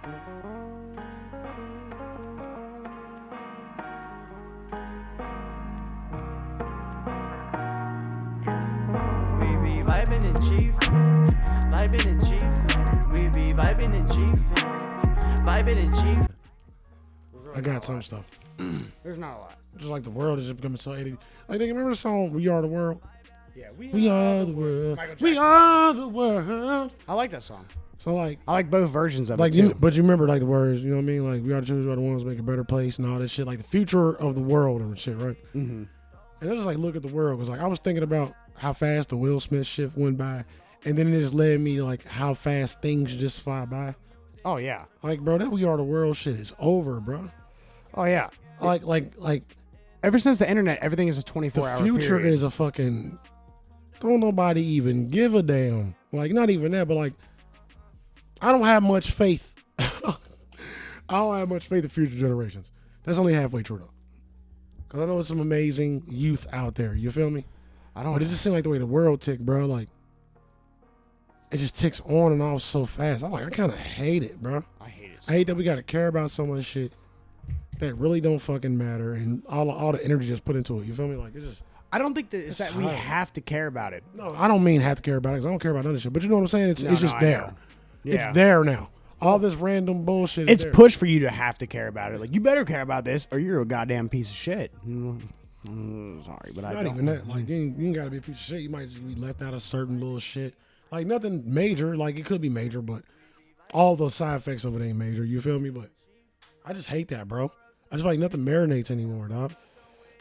We be vibing and chiefin', vibing and chiefin'. We be vibing and chiefin', vibing and chiefin'. I got some stuff. There's not a lot. Just like the world is just becoming so 80. Like, they remember the song "We Are the World"? Yeah, We are the world. Michael We Jackson. are the world. I like that song. So like, I like both versions of like it too. you, but you remember like the words, you know what I mean? Like, we are the children, we are the ones, make a better place and all that shit. Like the future of the world and shit, right? Mm-hmm. And I just like look at the world because like I was thinking about how fast the Will Smith shit went by, and then it just led me to like how fast things just fly by. Oh yeah. Like, bro, that "We Are the World" shit is over, bro. Oh yeah. Like Ever since the internet, everything is a the 24-hour future period. is a fucking. Don't nobody even give a damn. Like, not even that, but like, I don't have much faith. I don't have much faith in future generations. That's only halfway true though. Cause I know there's some amazing youth out there. You feel me? I don't. But it just seems like the way the world tick, bro. Like, it just ticks on and off so fast. I kind of hate it, bro. I hate it. I hate that we gotta care about so much shit that really don't fucking matter, and all the energy just put into it. You feel me? Like, it's just. I don't think that it's that we hard. have to care about it. No, I don't mean have to care about it, because I don't care about none of this shit. But you know what I'm saying? It's just I there. know. Yeah. It's there now. All this random bullshit is It's there. pushed for you to have to care about it. Like, you better care about this, or you're a goddamn piece of shit. Sorry, but I Not don't. even that. Like, you ain't got to be a piece of shit. You might just be left out of certain little shit. Like, nothing major. Like, it could be major, but all the side effects of it ain't major. You feel me? But I just hate that, bro. I just feel like nothing marinates anymore, dog.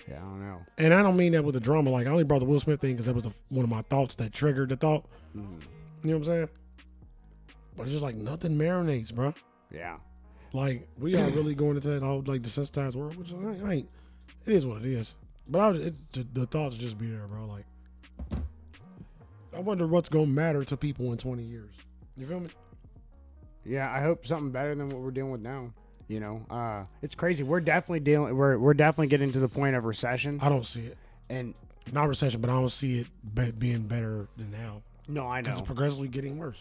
Yeah, I don't know. And I don't mean that with the drama. Like, I only brought the Will Smith thing because that was one of my thoughts that triggered the thought. Mm. You know what I'm saying? But it's just like nothing marinates, bro. Yeah. Like, we are really going into that whole like desensitized world, which I ain't. It is what it is. But the thoughts just be there, bro. Like, I wonder what's gonna matter to people in 20 years. You feel me? Yeah, I hope something better than what we're dealing with now. You know, it's crazy. We're definitely we're definitely getting to the point of recession. I don't see it. And Not recession, but I don't see it being better than now. no, I know. Because it's progressively getting worse.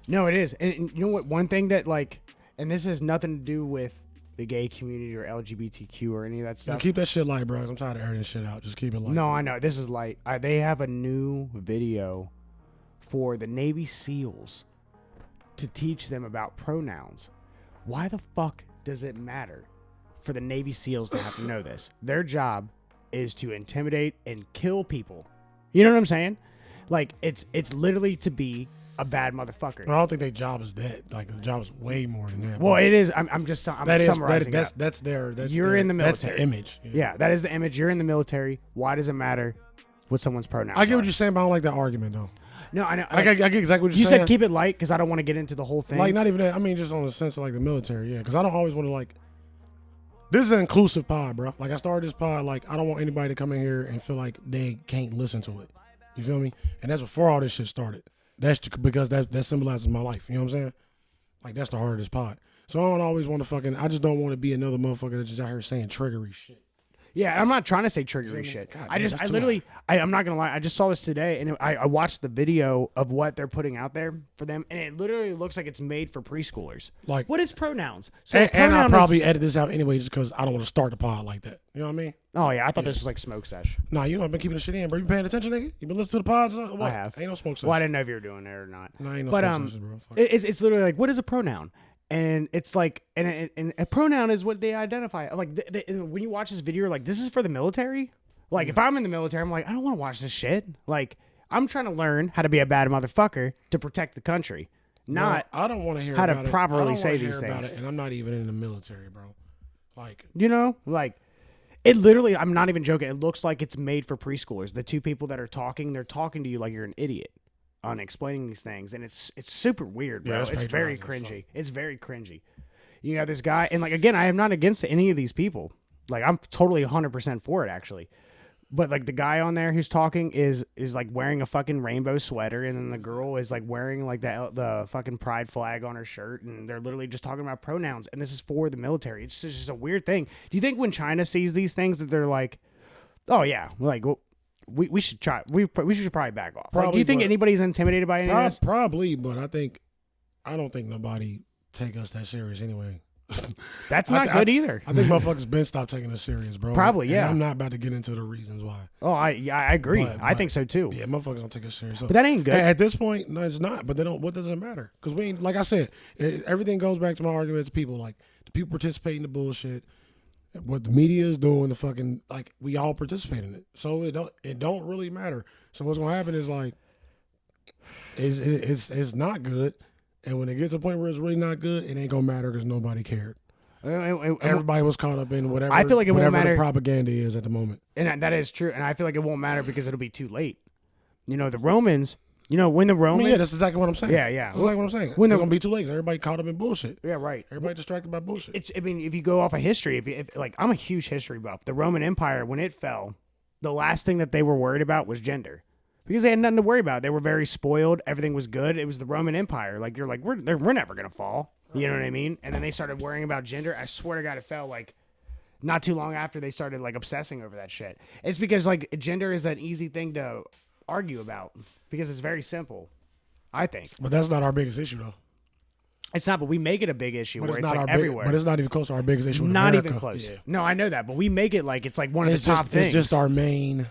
No, it is. And you know what? One thing that like, and this has nothing to do with the gay community or LGBTQ or any of that Yeah, stuff. keep that shit light, bro. 'Cause I'm tired of airing this shit out. Just keep it light. No, I know. This is light. They have a new video for the Navy SEALs to teach them about pronouns. Why the fuck does it matter for the Navy SEALs to have to know this? Their job is to intimidate and kill people. You know what I'm saying? Like, it's literally to be a bad motherfucker. I don't think their job is that. Like, the job is way more than that. Well, bro. it is. I'm summarizing it. That's their. You're their, in the That's military. the image. Yeah, that is the image. You're in the military. Why does it matter what someone's pronouns I get are? what you're saying, but I don't like that argument though. No, I know. I get exactly what you're You saying. said keep it light because I don't want to get into the whole thing. Like, not even that. I mean, just on the sense of like the military, yeah. Because I don't always want to like. This is an inclusive pod, bro. Like, I started this pod, like, I don't want anybody to come in here and feel like they can't listen to it. You feel me? And that's before all this shit started. That's because that symbolizes my life. You know what I'm saying? Like, that's the heart of this pod. So I don't always want to I just don't want to be another motherfucker that's just out here saying triggery shit. Yeah, I'm not trying to say triggery shit. God, I man, just, that's too literally, I'm not gonna lie. I just saw this today, and I watched the video of what they're putting out there for them, and it literally looks like it's made for preschoolers. Like, What is pronouns? So and I'll pronoun is- probably edit this out anyway just because I don't want to start the pod like that. You know what I mean? Oh yeah, I thought this was like smoke sesh. Nah, you know I've been keeping the shit in, bro. You paying attention, nigga? You been listening to the pods? What? I have. Ain't no smoke session. Well, I didn't know if you were doing it or not. No, ain't no But smoke session, bro. Fuck. it's literally like, what is a pronoun? And it's like, and a pronoun is what they identify. Like, when you watch this video, you're like, this is for the military? Like, if I'm in the military, I'm like, I don't want to watch this shit. Like, I'm trying to learn how to be a bad motherfucker to protect the country. Not, I don't want to hear how to about it. properly I don't say wanna these hear about things. it, and I'm not even in the military, bro. Like, you know, like, it literally, I'm not even joking. It looks like it's made for preschoolers. The two people that are talking, they're talking to you like you're an idiot on explaining these things. And it's super weird, bro. Yeah, that's It's very patronizing, cringy. It's very cringy. You got this guy, and like, again, I am not against any of these people. Like, I'm totally 100% for it, actually. But like, the guy on there who's talking is like wearing a fucking rainbow sweater, and then the girl is like wearing like the fucking pride flag on her shirt, and they're literally just talking about pronouns, and this is for the military. It's just a weird thing. Do you think when China sees these things that they're like, oh yeah, like, well, we should try, we should probably back off? Like, do Probably, you think but- anybody's intimidated by any of this? Probably, but I don't think nobody take us that serious anyway. That's not good either. I think motherfuckers been stopped taking us serious, bro. Probably, And yeah. I'm not about to get into the reasons why. Oh, I agree. But- I think so too. Yeah, motherfuckers don't take us serious. So, But that ain't good. at this point, no, it's not. But they don't. What does it matter? Because we ain't, like I said, everything goes back to my argument to people. Like the people participate in the bullshit. What the media is doing, the fucking like we all participate in it. So it don't really matter. So what's gonna happen is like it's not good. And when it gets to the point where it's really not good, it ain't gonna matter because nobody cared. Everybody was caught up in whatever. I feel like it won't whatever matter. the propaganda is at the moment. And that is true. And I feel like it won't matter because it'll be too late. You know, the Romans. You know, when the I Romans. mean, yeah, that's exactly what I'm saying. Yeah, yeah. That's exactly what I'm saying. When It's the- gonna be too late. 'Cause everybody caught up in bullshit. Yeah, right. Everybody distracted by bullshit. I mean, if you go off of history, if like I'm a huge history buff. The Roman Empire, when it fell, the last thing that they were worried about was gender, because they had nothing to worry about. They were very spoiled. Everything was good. It was the Roman Empire. Like you're like we're never gonna fall. You know what I mean? And then they started worrying about gender. I swear to God, it fell like not too long after they started like obsessing over that shit. It's because like gender is an easy thing to argue about because it's very simple. I think But that's not our biggest issue though. it's not, but we make it a big issue But where it's it's not like our everywhere. But it's not even close to our biggest issue. In Not America. even close. Yeah. No, I know that, but we make it like it's like one of It's the top just things. it's just our main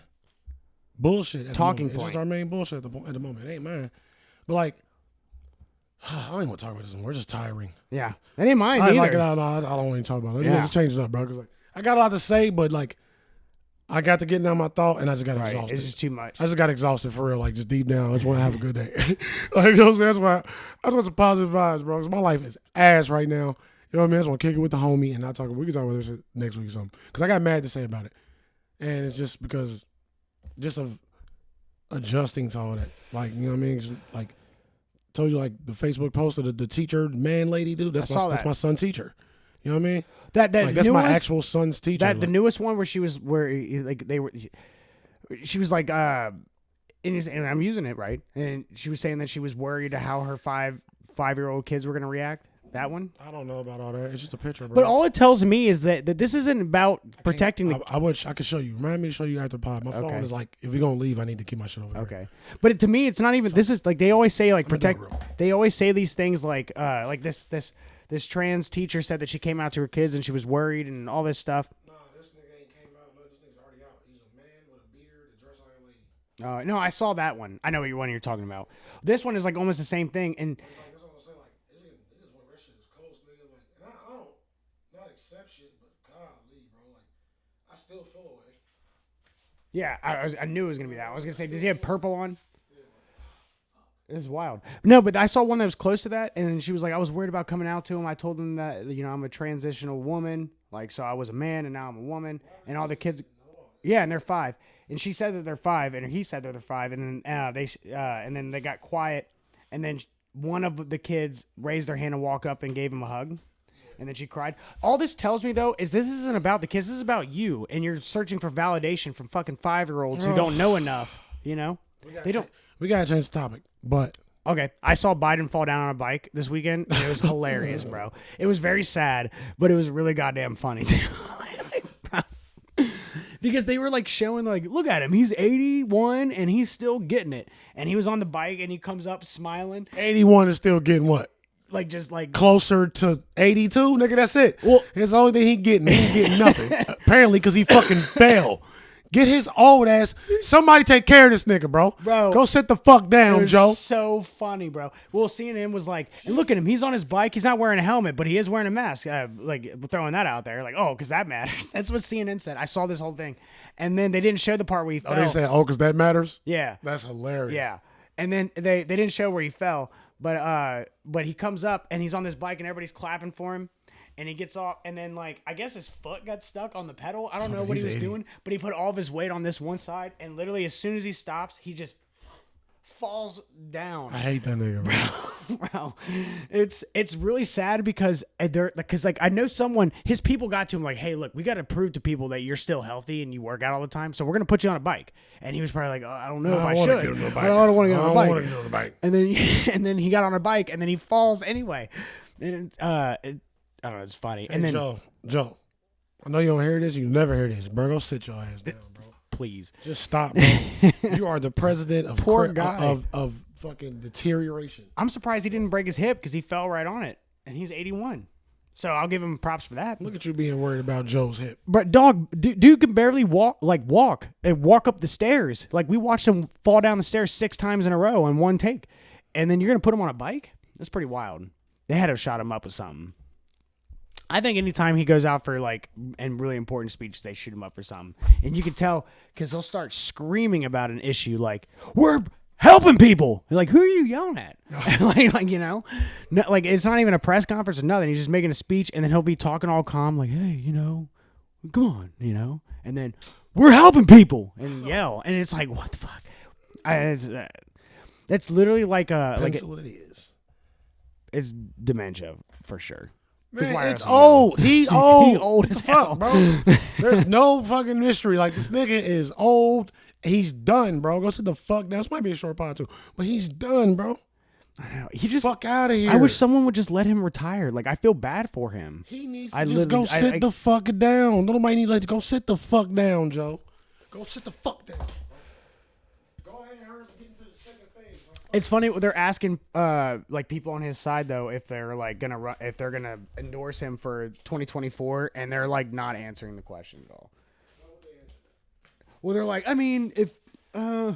bullshit. At Talking the moment. It's point. just our main bullshit at the moment. It ain't mine. But like, I don't even want to talk about this anymore. It's just tiring. Yeah, that ain't mine I either. like it. I don't want to talk about it. Yeah. Let's change it up, bro. Because like, I got a lot to say, but like, I got to get down my thought, and I just got Right, exhausted. it's just too much. I just got exhausted for real, like just deep down. I just want to have a good day. Like, you know what I'm saying? That's why I just want some positive vibes, bro. Because my life is ass right now. You know what I mean? I just want to kick it with the homie and not talk. We can talk about this shit next week or something. Because I got mad to say about it, and it's just because just of adjusting to all that. Like, you know what I mean? It's like told you, like the Facebook post of the teacher man lady dude. That's that. my son's teacher. You know what I mean? That Like, that's my newest- actual son's teacher. That the Like, newest one where she was like they were. She was like and I'm using it right, and she was saying that she was worried how her five-year-old kids were gonna react. That one. I don't know about all that. It's just a picture, bro. But all it tells me is that this isn't about protecting the. I wish I could show you. Remind me to show you after the pod. My phone Okay. is like, if you're gonna leave, I need to keep my shit over there. Okay, but to me, it's not even. This is like they always say like I'm gonna do protect. it real. They always say these things like this trans teacher said that she came out to her kids and she was worried and all this stuff. No, this nigga ain't came out. No, this nigga's already out. He's a man with a beard that dress like a lady. No, I saw that one. I know what one you're talking about. This one is like almost the same thing, and It's like, that's what I'm saying. Like, this is one of that shit is close, nigga. Like, and I don't not accept shit, but golly, bro. Like, I still feel away. yeah, I knew it was gonna be that. I was gonna say, did he have purple on? It's wild. No, but I saw one that was close to that, and she was like, I was worried about coming out to him. I told him that, you know, I'm a transitional woman. Like, so I was a man, and now I'm a woman. And all the kids, yeah, and they're 5. And she said that they're 5, and he said that they're 5. And then they got quiet, and then one of the kids raised their hand and walked up and gave him a hug. And then she cried. All this tells me, though, is this isn't about the kids. This is about you, and you're searching for validation from fucking 5-year-olds who don't know enough, you know? They don't. We gotta change the topic, but Okay, I saw Biden fall down on a bike this weekend, and it was hilarious, bro. It was very sad, but it was really goddamn funny, too. Because they were, like, showing, like, look at him. He's 81, and he's still getting it. And he was on the bike, and he comes up smiling, 81 is still getting what? like, just, like... Closer to 82, nigga. That's it. Well- it's the only thing he getting. He ain't getting nothing. Apparently, because he fucking fell. Get his old ass. Somebody take care of this nigga, bro. Bro. Go sit the fuck It down, was Joe. so funny, bro. Well, CNN was like, and look at him. He's on his bike. He's not wearing a helmet, but he is wearing a mask. Like, throwing that out there. Like, oh, because that matters. That's what CNN said. I saw this whole thing. And then they didn't show the part where he fell. Oh, they said, oh, because that matters? Yeah. That's hilarious. Yeah. And then they didn't show where he fell. But he comes up, and he's on this bike, and everybody's clapping for him. And he gets off, and then, like, I guess his foot got stuck on the pedal. I don't know what he was 80. doing, but he put all of his weight on this one side, and literally as soon as he stops, he just falls down. I hate that nigga, bro. Bro, it's really sad because like I know someone, his people got to him like, hey, look, we got to prove to people that you're still healthy and you work out all the time, so we're gonna put you on a bike. And he was probably like, oh, I don't know if I wanna should. get on a bike. I don't want to get on a I don't wanna bike. get on a bike. And then he got on a bike, and then he falls anyway. And I don't know, it's funny. Hey, and then Joe, I know you don't hear this. You never hear this. Bro, go sit your ass down, bro. please. Just stop, bro. You are the president of Poor guy. of fucking deterioration. I'm surprised he didn't break his hip because he fell right on it. and he's 81. So I'll give him props for that. Look at you being worried about Joe's hip. But dog, dude can barely walk and walk up the stairs. Like we watched him fall down the stairs 6 times in a row in one take. And then you're going to put him on a bike? That's pretty wild. They had to have shot him up with something. I think anytime he goes out for like and really important speeches, they shoot him up for something. And you can tell because they'll start screaming about an issue like, we're helping people. You're like, who are you yelling at? like you know, no, like it's not even a press conference or nothing. He's just making a speech, and then he'll be talking all calm, like, hey, you know, come on, you know, and then we're helping people and yell, and it's like, what the fuck? That's literally like a Pencil it is. It's dementia for sure. Man, why it's else I'm old. He old. He old as hell, bro. There's no fucking mystery. Like this nigga is old. He's done, bro. Go sit the fuck down. This might be a short pod too, but he's done, bro. I know. He just fuck out of here. I wish someone would just let him retire. Like I feel bad for him. He needs to just go sit the fuck down. Nobody need to let you go sit the fuck down, Joe. Go sit the fuck down. Go ahead and hurry up and get into the second phase. It's funny they're asking like people on his side though if they're like gonna endorse him for 2024, and they're like not answering the question at all. Well, they're like, I mean, if I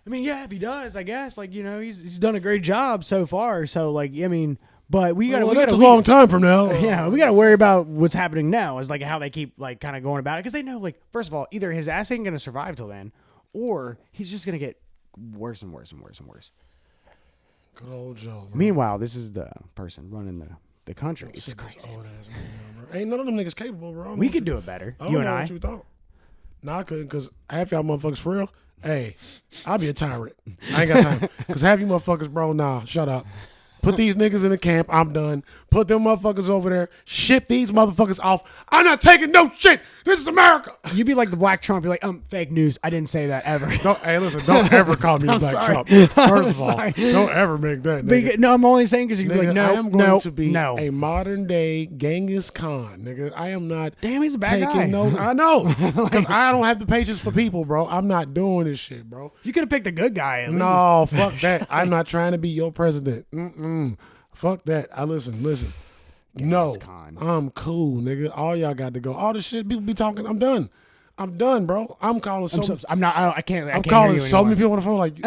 mean, yeah, if he does, I guess, like, you know, he's done a great job so far. So, like, I mean, but we got that's a long time from now. Yeah, we got to worry about what's happening now. Is like how they keep like kind of going about it because they know, like, first of all, either his ass ain't gonna survive till then, or he's just gonna get worse and worse and worse and worse. Good old Joe. Bro. Meanwhile, this is the person running the country. It's crazy. Ain't none of them niggas capable, bro. We could do it better. You and I. What you thought. Nah, I couldn't, because half y'all motherfuckers for real. Hey, I'll be a tyrant. I ain't got time. Because half you motherfuckers, bro, nah, shut up. Put these niggas in the camp. I'm done. Put them motherfuckers over there. Ship these motherfuckers off. I'm not taking no shit. This is America. You be like the Black Trump. You're like, fake news. I didn't say that ever. Hey, listen, don't ever call me the Black Trump. First of all, don't ever make that. Nigga. No, I'm only saying because you'd be like, no, I am going to be no. a modern day Genghis Khan, nigga. I am not. Damn, he's a bad guy. I know, because I don't have the patience for people, bro. I'm not doing this shit, bro. You could have picked a good guy. At least. Fuck that. I'm not trying to be your president. Fuck that. Listen. No, I'm cool, nigga. All y'all got to go. All the shit people be talking. I'm done, bro. I'm calling I'm not. I can't. I'm calling so many people on the phone. Like,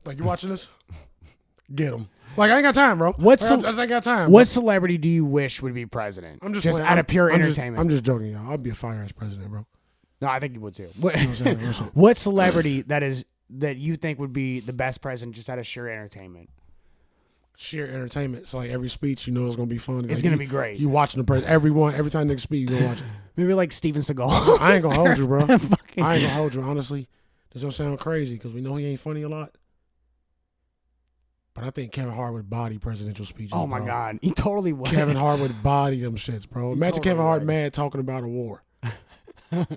like you watching this? Get them. Like I ain't got time, bro. I ain't got time. What celebrity do you wish would be president? I'm just out of pure entertainment. I'm just joking, y'all. I'd be a fire ass president, bro. No, I think you would too. What celebrity that you think would be the best president just out of sheer entertainment? Sheer entertainment. So like every speech, you know, it's gonna be fun. It's gonna be great. You watching the president every time they speak, you gonna watch it. Maybe like Steven Seagal. I ain't gonna hold you, bro. I ain't gonna hold you. Honestly, this don't sound crazy because we know he ain't funny a lot. But I think Kevin Hart would body presidential speeches. Oh my God, he totally would. Kevin Hart would body them shits, bro. Imagine Kevin Hart mad talking about a war.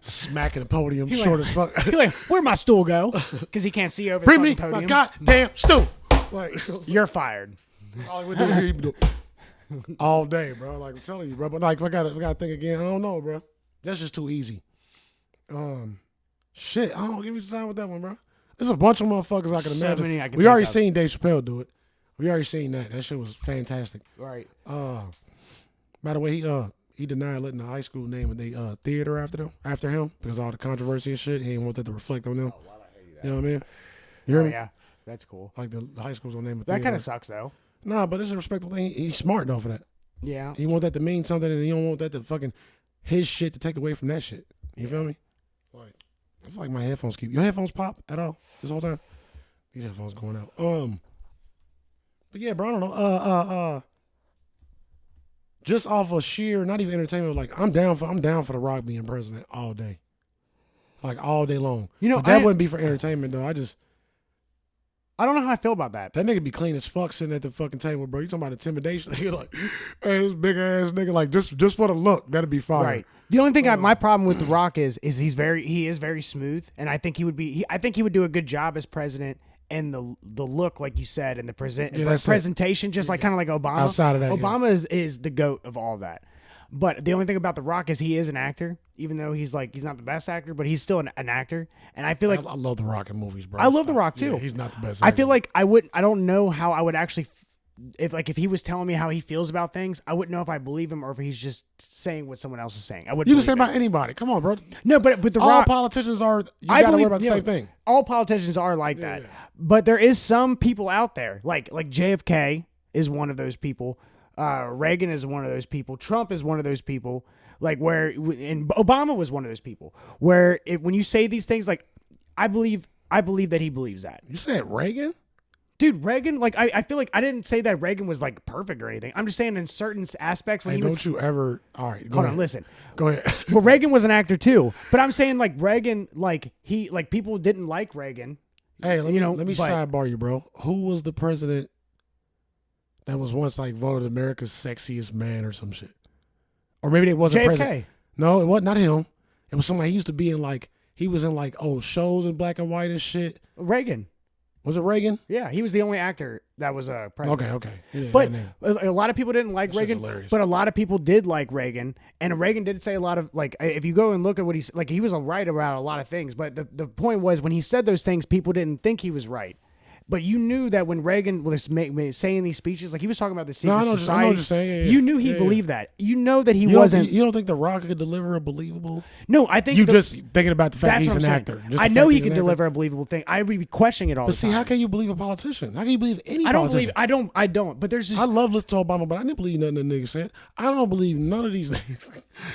Smacking the podium short as fuck. Like, where'd my stool go? Because he can't see over Bring the me podium. my goddamn stool. Like, you're fired. All he would do all day, bro. Like I'm telling you, bro. But like, we gotta think again. I don't know, bro. That's just too easy. Shit. I don't give you time with that one, bro. There's a bunch of motherfuckers I can imagine. We already seen Dave Chappelle do it. We already seen that. That shit was fantastic. Right. By the way, he denied letting the high school name a theater after him because of all the controversy and shit. He didn't want that to reflect on them. Oh, why'd I hear that? You know what I mean? You hear me? Yeah. That's cool. Like the high school's gonna name a theater. That kind of theater. sucks though. Nah, but it's a respectable thing. He's smart though for that. Yeah. He want that to mean something, and he don't want that to fucking his shit to take away from that shit. You feel me? Like, I feel like my headphones keep your headphones pop at all this whole time. These headphones going out. But yeah, bro, I don't know. Just off of sheer, not even entertainment. Like I'm down for The Rock being president all day, like all day long. You know, but that wouldn't be for entertainment though. I don't know how I feel about that. That nigga be clean as fuck sitting at the fucking table, bro. You talking about intimidation? You're like, hey, this big ass nigga, like just for the look, that'd be fine. Right. The only thing my problem with The Rock is he is very smooth, and I think he would do a good job as president. And the look, like you said, and the presentation, just like kind of like Obama. Outside of that, Obama is the GOAT of all that. But the only thing about The Rock is he is an actor, even though he's not the best actor, but he's still an actor. And I feel like I love The Rock in movies, bro. I love The Rock too. Yeah, he's not the best. I feel like I don't know how I would actually if he was telling me how he feels about things, I wouldn't know if I believe him or if he's just saying what someone else is saying. I wouldn't. You can say believe about anybody. Come on, bro. no, but the All Rock, politicians are. You I got to worry believe- about the you know, same thing. all politicians are like that. But there is some people out there, like JFK is one of those people. Reagan is one of those people. Trump is one of those people. Like and Obama was one of those people. Where when you say these things, like I believe that he believes that. You said Reagan? Dude, Reagan, like I feel like I didn't say that Reagan was like perfect or anything. I'm just saying in certain aspects when Hey, he don't was. you ever? All right, go Hold ahead. on, listen. Go ahead. Well, Reagan was an actor too, but I'm saying like Reagan, like people didn't like Reagan. Hey, let me but- sidebar you, bro. Who was the president that was once like voted America's sexiest man or some shit? Or maybe it wasn't JFK. president. No, it wasn't. Not him. It was somebody he used to be in like he was in like shows in black and white and shit. Reagan. Was it Reagan? Yeah, he was the only actor that was a president. Okay. Yeah, But that name. a lot of people didn't like That shit's Reagan, hilarious. but a lot of people did like Reagan. And Reagan did say a lot of, like, if you go and look at what he was right about a lot of things. But the point was when he said those things, people didn't think he was right. But you knew that when Reagan was saying these speeches, like he was talking about the secret I know society, what you're saying. Yeah, you knew he yeah. believed that. You know that he You wasn't. you don't think The Rock could deliver a believable? No, I think You just thinking about the fact that's he's what an I'm actor. saying. Just the I fact know he he's can an actor. deliver a believable thing. I would be questioning it all But the see, time. how can you believe a politician? How can you believe any I don't politician? believe. I don't. But there's just. I love listening to Obama, but I didn't believe nothing the nigga said. I don't believe none of these things.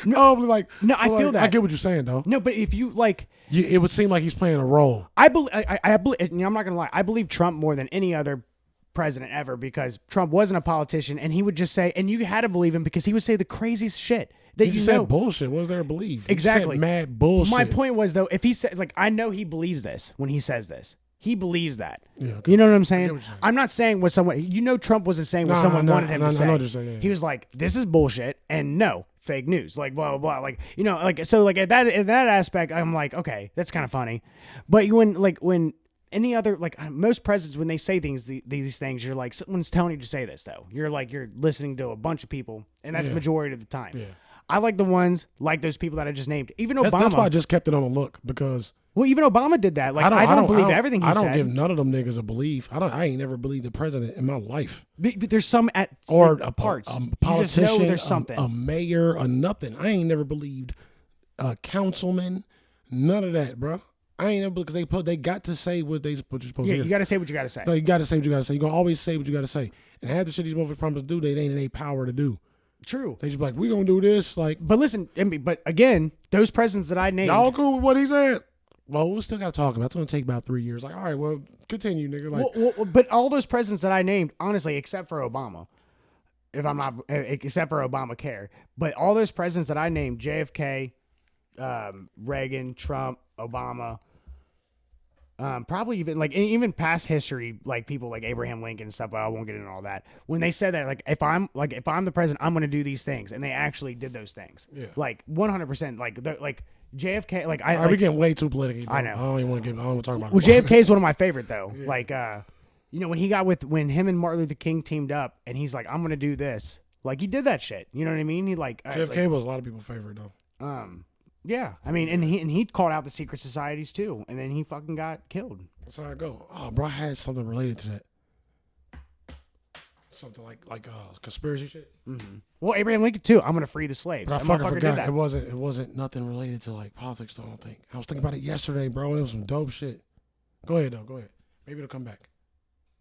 No, like No, I feel that. I get what you're saying though. No, but if you like. It would seem like he's playing a role. I believe. I believe. I'm not gonna lie. I believe Trump more than any other president ever because Trump wasn't a politician, and he would just say, and you had to believe him because he would say the craziest shit that He you said know. bullshit. What was there to believe? He Exactly. said mad bullshit. My point was though, if he said like, I know he believes this when he says this. He believes that. Yeah, okay. You know what I'm get saying? what you're saying. I'm not saying what someone. You know, Trump wasn't saying what Nah, someone nah, wanted him nah, to I say. know what you're saying, yeah, He yeah. was like, "This is bullshit," and no, fake news. Like blah blah blah. Like like so like in that aspect, I'm like, okay, that's kind of funny. But when any other most presidents when they say things these things, you're like someone's telling you to say this though. You're listening to a bunch of people, and that's Yeah. majority of the time. Yeah. I like the ones like those people that I just named. Even Obama. That's why I just kept it on the look because Well, even Obama did that. Like I don't believe everything he I don't said. give none of them niggas a belief. I ain't never believed the president in my life. But there's some Or like, a parts. a You politician, just know there's something. a mayor, or nothing. I ain't never believed a councilman. None of that, bro. I ain't never because they got to say what you're supposed to Yeah, hear. you got to say what you got to say. No, you got to say what you got to say. You gonna always say what you got to say. And half the shit these motherfuckers promise to do, they ain't in their power to do. True. They just be like, we gonna do this. Like, But listen, but again, those presidents that I named. y'all cool with what he said? Well, we still gotta talk about it. It's gonna take about 3 years. Like, all right, well, continue, nigga. Like, But all those presidents that I named, honestly, except for Obama, if I'm not, except for Obamacare, but all those presidents that I named, JFK, Reagan, Trump, Obama, probably even past history, like people like Abraham Lincoln and stuff, but I won't get into all that. When they said that, if I'm the president, I'm going to do these things, and they actually did those things. Yeah. Like 100%. Like JFK, are we getting way too political? I know. I don't even want to talk about it. Well, JFK is one of my favorite though. Yeah. Like, when he got when him and Martin Luther King teamed up, and he's like, I'm going to do this. Like he did that shit. You know what I mean? He JFK was a lot of people's favorite though. Yeah, I mean, and he called out the secret societies too, and then he fucking got killed. That's how I go. Oh, bro, I had something related to that. Something like conspiracy shit. Mm-hmm. Well, Abraham Lincoln too. I'm gonna free the slaves. But I That fucking motherfucker forgot. did that. It wasn't nothing related to like politics. Though, I don't think. I was thinking about it yesterday, bro. It was some dope shit. Go ahead though. Go ahead. Maybe it'll come back.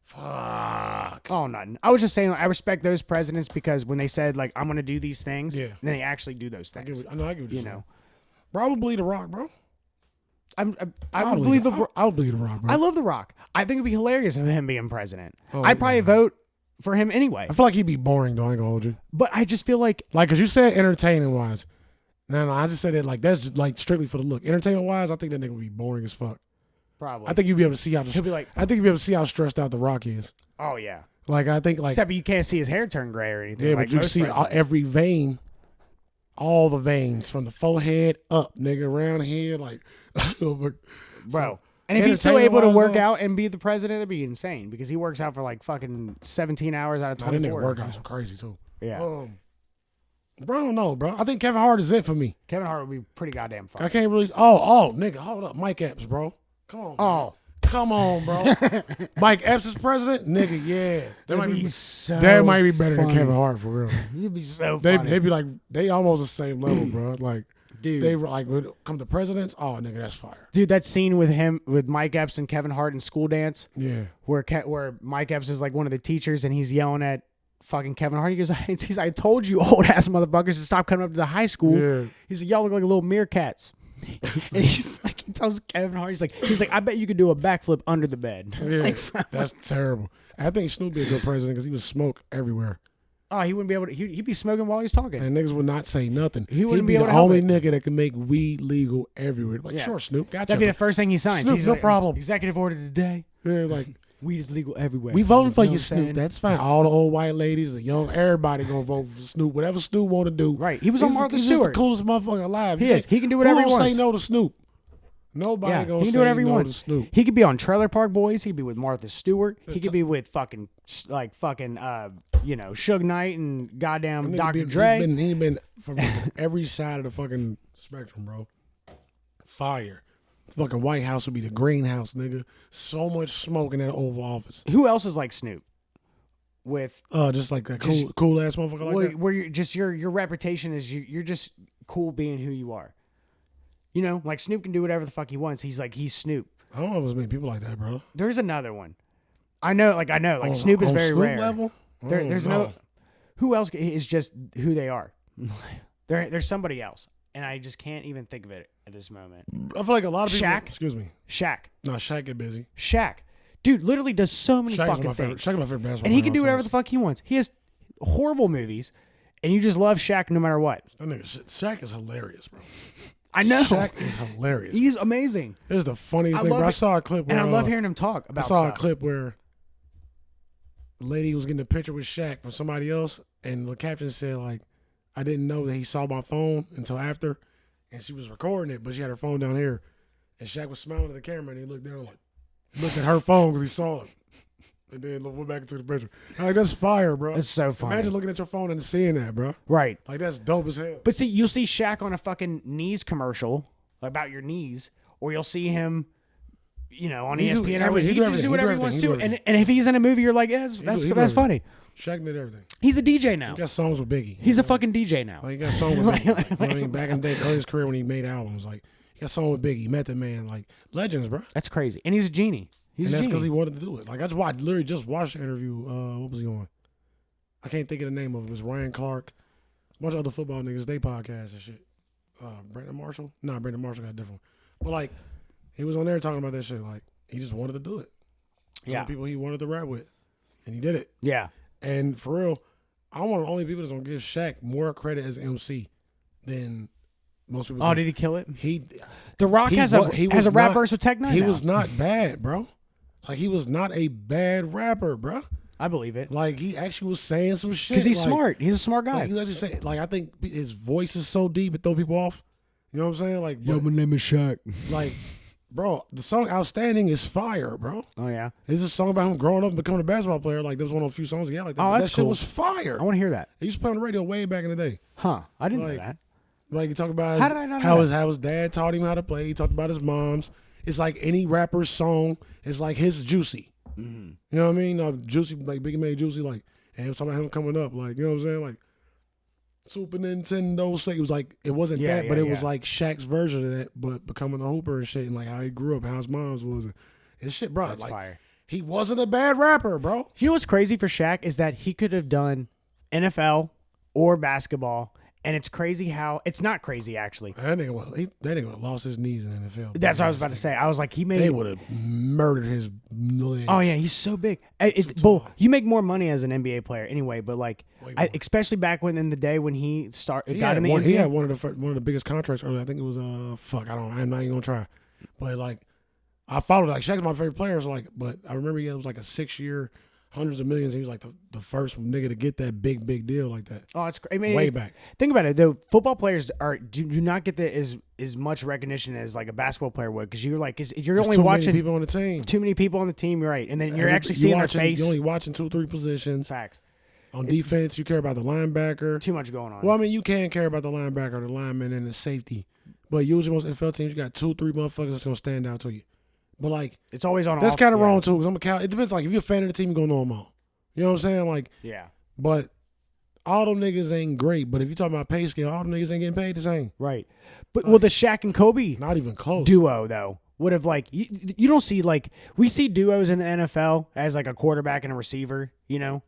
Fuck. Oh, nothing. I was just saying, I respect those presidents because when they said like I'm gonna do these things, Yeah. then they actually do those I things. get what you're saying. know, Probably The Rock, bro. I I'll would believe I'll believe The Rock, bro. I love The Rock. I think it'd be hilarious of him being president. Oh, I'd probably yeah. vote for him anyway. I feel like he'd be boring though. I ain't gonna hold you. But I just feel like Like, cause you said entertaining wise. No, I just said it like that's just like strictly for the look. Entertainment wise, I think that nigga would be boring as fuck. probably. I think you'd be able to see how. he'll be like, I think you'd be able to see how stressed out The Rock is. oh yeah. Like I think like Except you can't see his hair turn gray or anything. yeah, like but you most see presidents. every vein, all the veins from the forehead up, nigga, around here, like, Bro. And if he's still able to entertainment-wise, work though- out and be the president, that'd be insane because he works out for like fucking 17 hours out of Nah, that 24. nigga workouts are crazy too. Yeah. Bro, I don't know, bro. I think Kevin Hart is it for me. Kevin Hart would be pretty goddamn fun. I can't really. Oh, nigga, hold up, Mike Epps, bro. Come on. Oh, Come on, bro. Mike Epps is president, nigga. Yeah, that might be so better than funny. Kevin Hart for real. You'd be so They funny. be like they almost the same level, bro. Like Dude. they like when it come to presidents. Oh, nigga, that's fire. Dude, that scene with Mike Epps and Kevin Hart in School Dance, Yeah, where Mike Epps is like one of the teachers and he's yelling at fucking Kevin Hart. He goes, I told you old ass motherfuckers to stop coming up to the high school. Yeah. He's like, y'all look like little meerkats. And he's like, he tells Kevin Hart, he's like, I bet you could do a backflip under the bed. yeah. Like, That's terrible. I think Snoop be a good president because he would smoke everywhere. oh, he wouldn't be able to. He'd be smoking while he's talking. And niggas would not say nothing. He wouldn't He'd be be able the to help only it. nigga that can make weed legal everywhere. Like, Yeah. sure, Snoop, gotcha. That'd be the first thing he signs. Snoop, He's no like, problem. Executive order today. Yeah, like, Weed is legal everywhere. we voting for know you, what I'm saying? Snoop. That's fine. All the old white ladies, the young, everybody gonna vote for Snoop. Whatever Snoop want to do. Right. He was on He's- Martha he's just Stewart. the coolest motherfucker alive. He is. He can do whatever Who he gonna wants. say no to Snoop? Nobody Yeah, gonna he can say do whatever he no wants. to Snoop. He could be on Trailer Park Boys. He could be with Martha Stewart. He could be with fucking Suge Knight and goddamn Nigga Dr. Dre. He been from every side of the fucking spectrum, bro. Fire. Fucking White House would be the greenhouse, nigga. So much smoke in that Oval Office. Who else is like Snoop? With Just like that cool ass motherfucker like that. where you're just your reputation is you're just cool being who you are. You know, like Snoop can do whatever the fuck he wants. He's Snoop. I don't know if there's many people like that, bro. There's another one. I know. Like On- Snoop is on very Snoop rare. level? There's no. no. Who else is just who they are? There's somebody else, and I just can't even think of it at this moment. I feel like a lot of people. Shaq? Excuse me. Shaq, No, Shaq get busy. dude, literally does so many Shaq is fucking my favorite. things, Shaq is my favorite basketball. and he player can do of all whatever time. the fuck he wants. He has horrible movies, and you just love Shaq no matter what. That nigga, Shaq is hilarious, bro. I know. Shaq is hilarious. He's amazing, This is the funniest I thing. love Bro. I it. saw a clip where and I love hearing him talk I about saw stuff. a clip where the lady was getting a picture with Shaq from somebody else, and the caption said like, "I didn't know that he saw my phone until after," and she was recording it, but she had her phone down here, and Shaq was smiling at the camera, and he looked down like, looked at her phone because he saw it, and then went back into the picture. I'm like, that's fire, bro. It's so funny, Imagine looking at your phone and seeing that, bro. right? Like that's dope as hell. But see, you'll see Shaq on a fucking knees commercial about your knees, or you'll see him, on He do ESPN. everything. He He do can just everything. do He whatever do he wants everything. to. He do And if he's in a movie, you're like, yeah, that's do that's everything. funny. Shaq did everything. He's a DJ now. He got songs with Biggie. He's a fucking DJ now. Like, he got songs with Biggie. You know what I mean? Back in the day, early in his career when he made albums, like he got songs with Biggie, Method Man, like legends, bro. That's crazy. And he's a genie. He's And a that's genie. because he wanted to do it. Like I literally just watched the interview. What was he on? I can't think of the name of it. It was Ryan Clark, a bunch of other football niggas. They podcast and shit. Brandon Marshall? Nah, Brandon Marshall got a different one. But like, he was on there talking about that shit. Like he just wanted to do it. Yeah. People he wanted to rap with, and he did it. Yeah. And for real, I'm one of the only people that's gonna give Shaq more credit as MC than most people. Oh, did he kill it? He The Rock he has wa- he a was rap not- verse with Tech Nine. he now. was not bad, bro. Like he was not a bad rapper, bro. I believe it. Like he actually was saying some shit. Because he's like, smart. He's a smart guy. Like he actually say, like I think his voice is so deep it throw people off. You know what I'm saying? Like, but, name is Shaq. like, bro, the song "Outstanding" is fire, bro. Oh yeah. It's a song about him growing up and becoming a basketball player. Like, there was one of the few songs he had like that. Oh, but that's that shit cool. was fire. I want to hear that. He used to play on the radio way back in the day. Huh? I didn't know Like, that. Like he talked about How did I not know how that? his dad taught him how to play. He talked about his mom's. It's like any rapper's song. It's like his Juicy. Mm-hmm. You know what I mean? Juicy, like Biggie made Juicy, like, and he was talking about him coming up, like, you know what I'm saying? Like, Super Nintendo, say it was like, it wasn't Yeah, that, but it yeah, was yeah. like Shaq's version of that, but becoming a hooper and shit, and like how he grew up, how his mom's was. It's shit, bro. That's like, fire. he wasn't a bad rapper, bro. You know what's crazy for Shaq is that he could have done NFL or basketball, and it's crazy how it's not crazy actually. That nigga would have lost his knees in the NFL. That's what I was about to say. I was like, he They made. would have murdered his legs. Oh yeah, he's so big. So Bull, tall. you make more money as an NBA player anyway, but like, Way more. especially back when in the day when he got He in had the one, NBA. he had one of the biggest contracts earlier. I think it was I'm not even gonna try. But like I followed like Shaq's my favorite player, so like but I remember it was like a 6-year, hundreds of millions. He was like the first nigga to get that big deal like that. Oh, it's. I mean, Way back. Think about it. The football players do not get as much recognition as like a basketball player would, because you're like, you're There's only too watching many people on the team. too many people on the team, right? And then you're actually seeing their face. You're only watching 2-3 positions. Facts. On defense, you care about the linebacker. Too much going on. Well, I mean, you can care about the linebacker, the lineman, and the safety. But usually most NFL teams, you got 2-3 motherfuckers that's gonna stand out to you. But like, It's always on. that's kind of yeah. wrong too. Because I'm a cow. It depends. Like, if you're a fan of the team, you're gonna know them all. You know what I'm saying? Like, Yeah. but all them niggas ain't great. But if you talking about pay scale, all them niggas ain't getting paid the same. Right. But well, the Shaq and Kobe Not even close. duo though would have like you don't see like we see duos in the NFL as like a quarterback and a receiver. You know.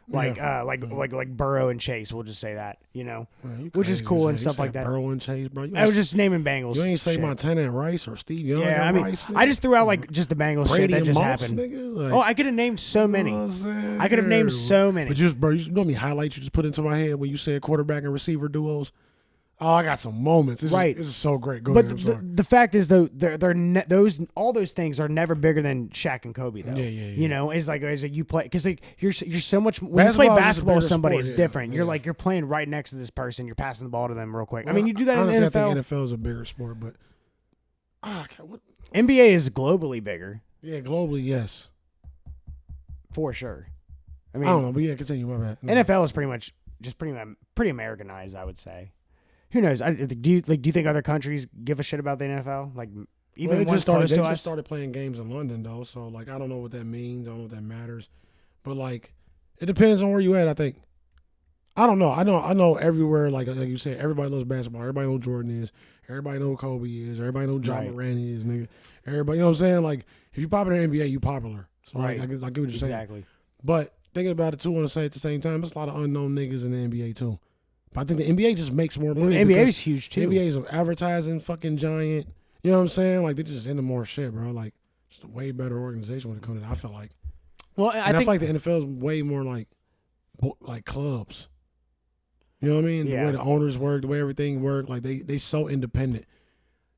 Like like Burrow and Chase, we'll just say that, you know, Man, you which is crazy cool as and hell. stuff You like said that. Burrow and Chase, bro. I was just naming Bengals. You ain't say shit. Montana and Rice or Steve Young. Yeah, and I mean, Rice, I just threw out like just the Bengals Brady shit that and just Moss, happened. nigga. Like, Oh, I could have named so many. you know what I'm saying? I could have named so many. But just, bro, you know how many highlights you just put into my head when you said quarterback and receiver duos? Oh, I got some moments. Right. This is so great. Go But ahead. I'm the, sorry. the fact is though, all those things are never bigger than Shaq and Kobe though. Yeah. You know, it's like you play because like you're so much when you play Basketball is just a basketball with bigger somebody, sport, it's yeah, different. You're yeah. like you're playing right next to this person. You're passing the ball to them real quick. I mean, you do that Honestly, in the I NFL. think NFL is a bigger sport, but what? NBA is globally bigger Yeah, globally, yes. for sure. I I mean, don't know, but yeah, continue. My bad. No. NFL is pretty much just pretty Americanized, I would say. Who knows? Do you think other countries give a shit about the NFL? Like even Well, ones close they to just us? started playing games in London though, so like I don't know what that means. I don't know what that matters, but like it depends on where you at. I think. I don't know. I know everywhere. Like you said, everybody loves basketball. Everybody knows Jordan is. Everybody know who Kobe is. Everybody know John Right. Morant is. Nigga. Everybody, you know what I'm saying? Like if you popular in the NBA, you popular. So Right. like, I get what you're saying. Exactly. But thinking about it too, I want to say at the same time, there's a lot of unknown niggas in the NBA too. But I think the NBA just makes more money. NBA because is huge too. The NBA is an advertising fucking giant. You know what I'm saying? Like they just into more shit, bro. Like just a way better organization when it comes to that. I feel like. Well, I feel like the NFL is way more like clubs. You know what I mean? Yeah. The way the owners work, the way everything work, like they so independent.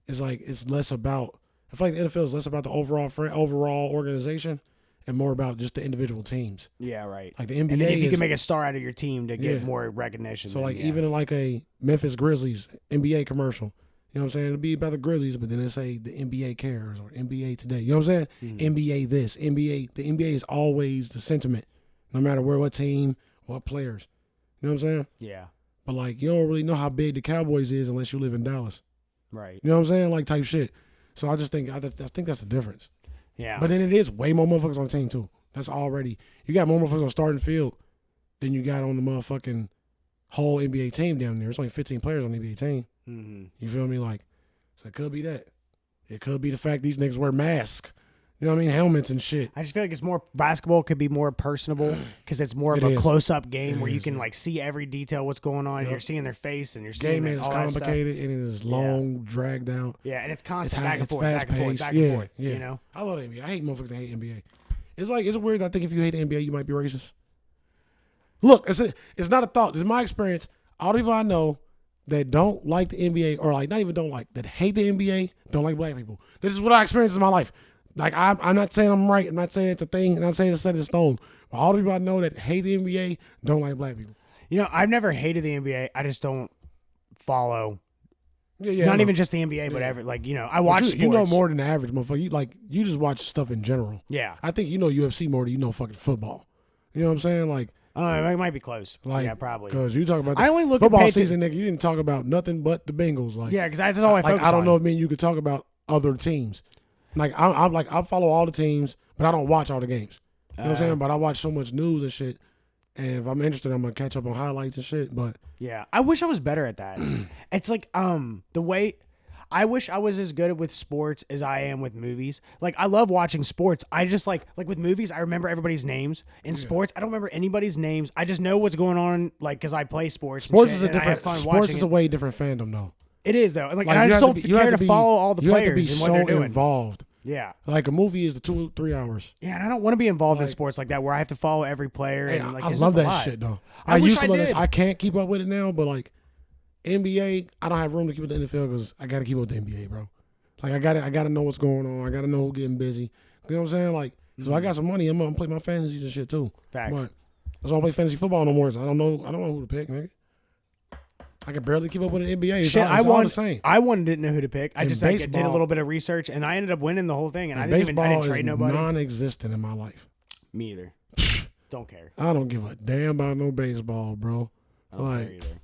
It's like it's less about. I feel like the NFL is less about the overall organization and more about just the individual teams. Yeah, right. Like the NBA And then if you is, can make a star out of your team to get Yeah. more recognition. so then like yeah. even like a Memphis Grizzlies NBA commercial. You know what I'm saying? It'll be about the Grizzlies, but then they say the NBA cares or NBA today. You know what I'm saying? NBA this, NBA. The NBA is always the sentiment, no matter what team, what players. You know what I'm saying? Yeah, But like you don't really know how big the Cowboys is unless you live in Dallas. right. You know what I'm saying? Like type shit. So I just think I think that's the difference. Yeah. But then it is way more motherfuckers on the team too. That's already you got more motherfuckers on starting field than you got on the motherfucking whole NBA team down there. There's only 15 players on the NBA team. mm-hmm. You feel me? Like, so it could be that. It could be the fact these niggas wear masks. You know what I mean? Helmets and shit. I just feel like it's more basketball could be more personable because it's more of It a is. close-up game It where you is, can yeah. like see every detail what's going on. And Yep. you're seeing their face and you're seeing Game is all that stuff. complicated and it is long, dragged out. Yeah, and it's constant high, back and it's forth, back and forth, fast-paced. back Yeah, and forth. yeah. You know. I love the NBA. I hate motherfuckers that hate NBA. It's like it's weird. I think if you hate the NBA, you might be racist. Look, it's not a thought. This is my experience. All the people I know that don't like the NBA or like not even don't like that hate the NBA don't like black people. This is what I experienced in my life. Like I'm not saying I'm right. I'm not saying it's a thing. I'm not saying it's set in stone. But all the people I know that hate the NBA don't like black people. You know, I've never hated the NBA. I just don't follow. Yeah. Not I know. even just the NBA, but Yeah. every like you know, I But watch you, sports. you know more than the average motherfucker. You just watch stuff in general. Yeah, I think you know UFC more than you know fucking football. You know what I'm saying? Like I don't know. It might be close. Like, Yeah, probably. because you talk about the I only look at football pay season, nigga. You didn't talk about nothing but the Bengals. Like, Yeah, because that's all I like focus I don't on. know if you could talk about other teams. Like I'm like I follow all the teams, but I don't watch all the games. You know what I'm saying? But I watch so much news and shit. And if I'm interested, I'm gonna catch up on highlights and shit. But Yeah, I wish I was better at that. It's like the way I wish I was as good with sports as I am with movies. Like I love watching sports. I just like with movies, I remember everybody's names. In sports, I don't remember anybody's names. I just know what's going on, like because I play sports. sports and is shit, a and I have different fun sports watching is a it. way different fandom though. It is though. Like Like and I you just have don't to be, you care have to be, follow all the you have to players be and what so they're doing. involved. Yeah, Like a movie is the 2-3 hours. yeah, and I don't want to be involved in Like- sports like that where I have to follow every player. Hey, and like I it's love just a that lot. shit though. I wish used to I love that did. shit. I can't keep up with it now, but like NBA, I don't have room to keep up with the NFL because I got to keep up with the NBA, bro. Like I got to know what's going on. I got to know who's getting busy. You know what I'm saying? Like, so I got some money. I'm gonna play my fantasies and shit too. Facts. But that's why I don't play fantasy football no more. So I don't know who to pick, nigga. I can barely keep up with the NBA. It's Shit, all, it's all the same. I didn't know who to pick. I In just like, did a baseball- little bit of research, and I ended up winning the whole thing. And I And didn't baseball trade is nobody. non-existent in my life. Me either. Don't care. I don't give a damn about no baseball, bro. I don't Like, care either.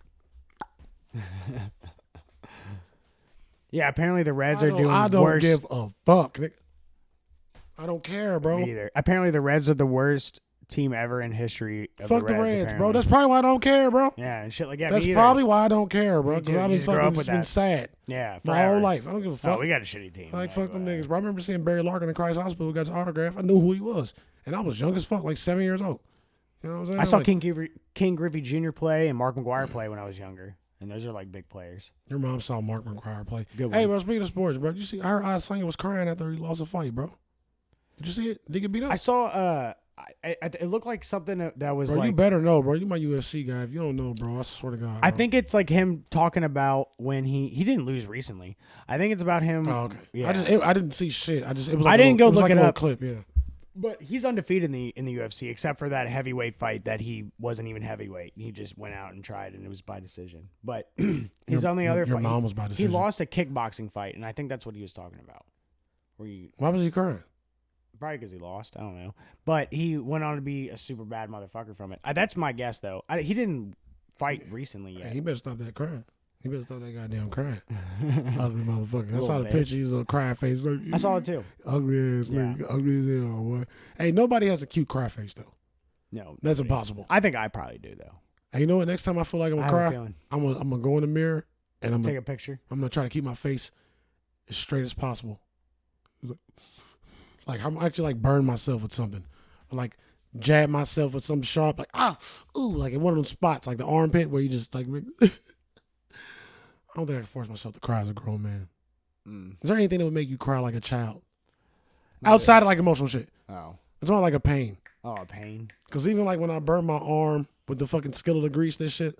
Yeah, apparently the Reds are doing I don't worse. give a fuck, nigga. I don't care, bro. Me either. Apparently, the Reds are the worst team ever in history. Of Fuck the the Reds, bro. apparently. That's probably why I don't care, bro. Yeah, and shit like that. That's me either. probably why I don't care, bro. Me Because too. I've You been just grew fucking up with been that. sad Yeah, my forever. whole life. I don't give a fuck. Oh, we got a shitty team. Like, Yeah, fuck go them ahead. niggas, bro. I remember seeing Barry Larkin in Christ Hospital who got his autograph. I knew who he was. And I was young as fuck, like 7 years old. You know what I'm saying? I saw Like, King Griffey Jr. play and Mark McGuire play when I was younger. And those are like big players. your mom saw Mark McGuire play. Good Hey, one. bro, speaking of sports, bro, you see, I heard Adesanya was crying after he lost a fight, bro. Did you see it? Did he get beat up? I saw, it looked like something that was Bro, you like, better know, bro. You my UFC guy. If you don't know, bro, I swear to God. I bro. think it's like him talking about when he didn't lose recently. I think it's about him. Oh, okay. Yeah. I didn't see shit. It was. Like I didn't go it was look like it a little up. clip, yeah. But he's undefeated in the UFC except for that heavyweight fight that he wasn't even heavyweight. He just went out and tried and it was by decision. But his only other Your fight, mom was by he decision. lost a kickboxing fight, and I think that's what he was talking about. Where you Why was he crying? probably because he lost, I don't know. But he went on to be a super bad motherfucker from it. That's my guess though. He didn't fight recently yet. Hey, he better stop that crying. He better stop that goddamn crying. Ugly motherfucker. I saw Little the bitch. picture. He's a little crying face. I saw it too. Ugly ass nigga. Ugly as hell, boy. Hey, nobody has a cute cry face though. No, That's nobody. impossible. I think I probably do though. Hey, you know what? Next time I feel like I'm I gonna have a cry, feeling. I'm gonna go in the mirror and I'm Take gonna a picture. try to keep my face as straight as possible. Like I'm actually like burn myself with something, or like jab myself with something sharp, like like in one of those spots, like the armpit where you just like. I don't think I can force myself to cry as a grown man. Is there anything that would make you cry like a child? Outside of like emotional shit. Oh. It's not like a pain. Oh, pain. Because even like when I burned my arm with the fucking skillet of grease, this shit,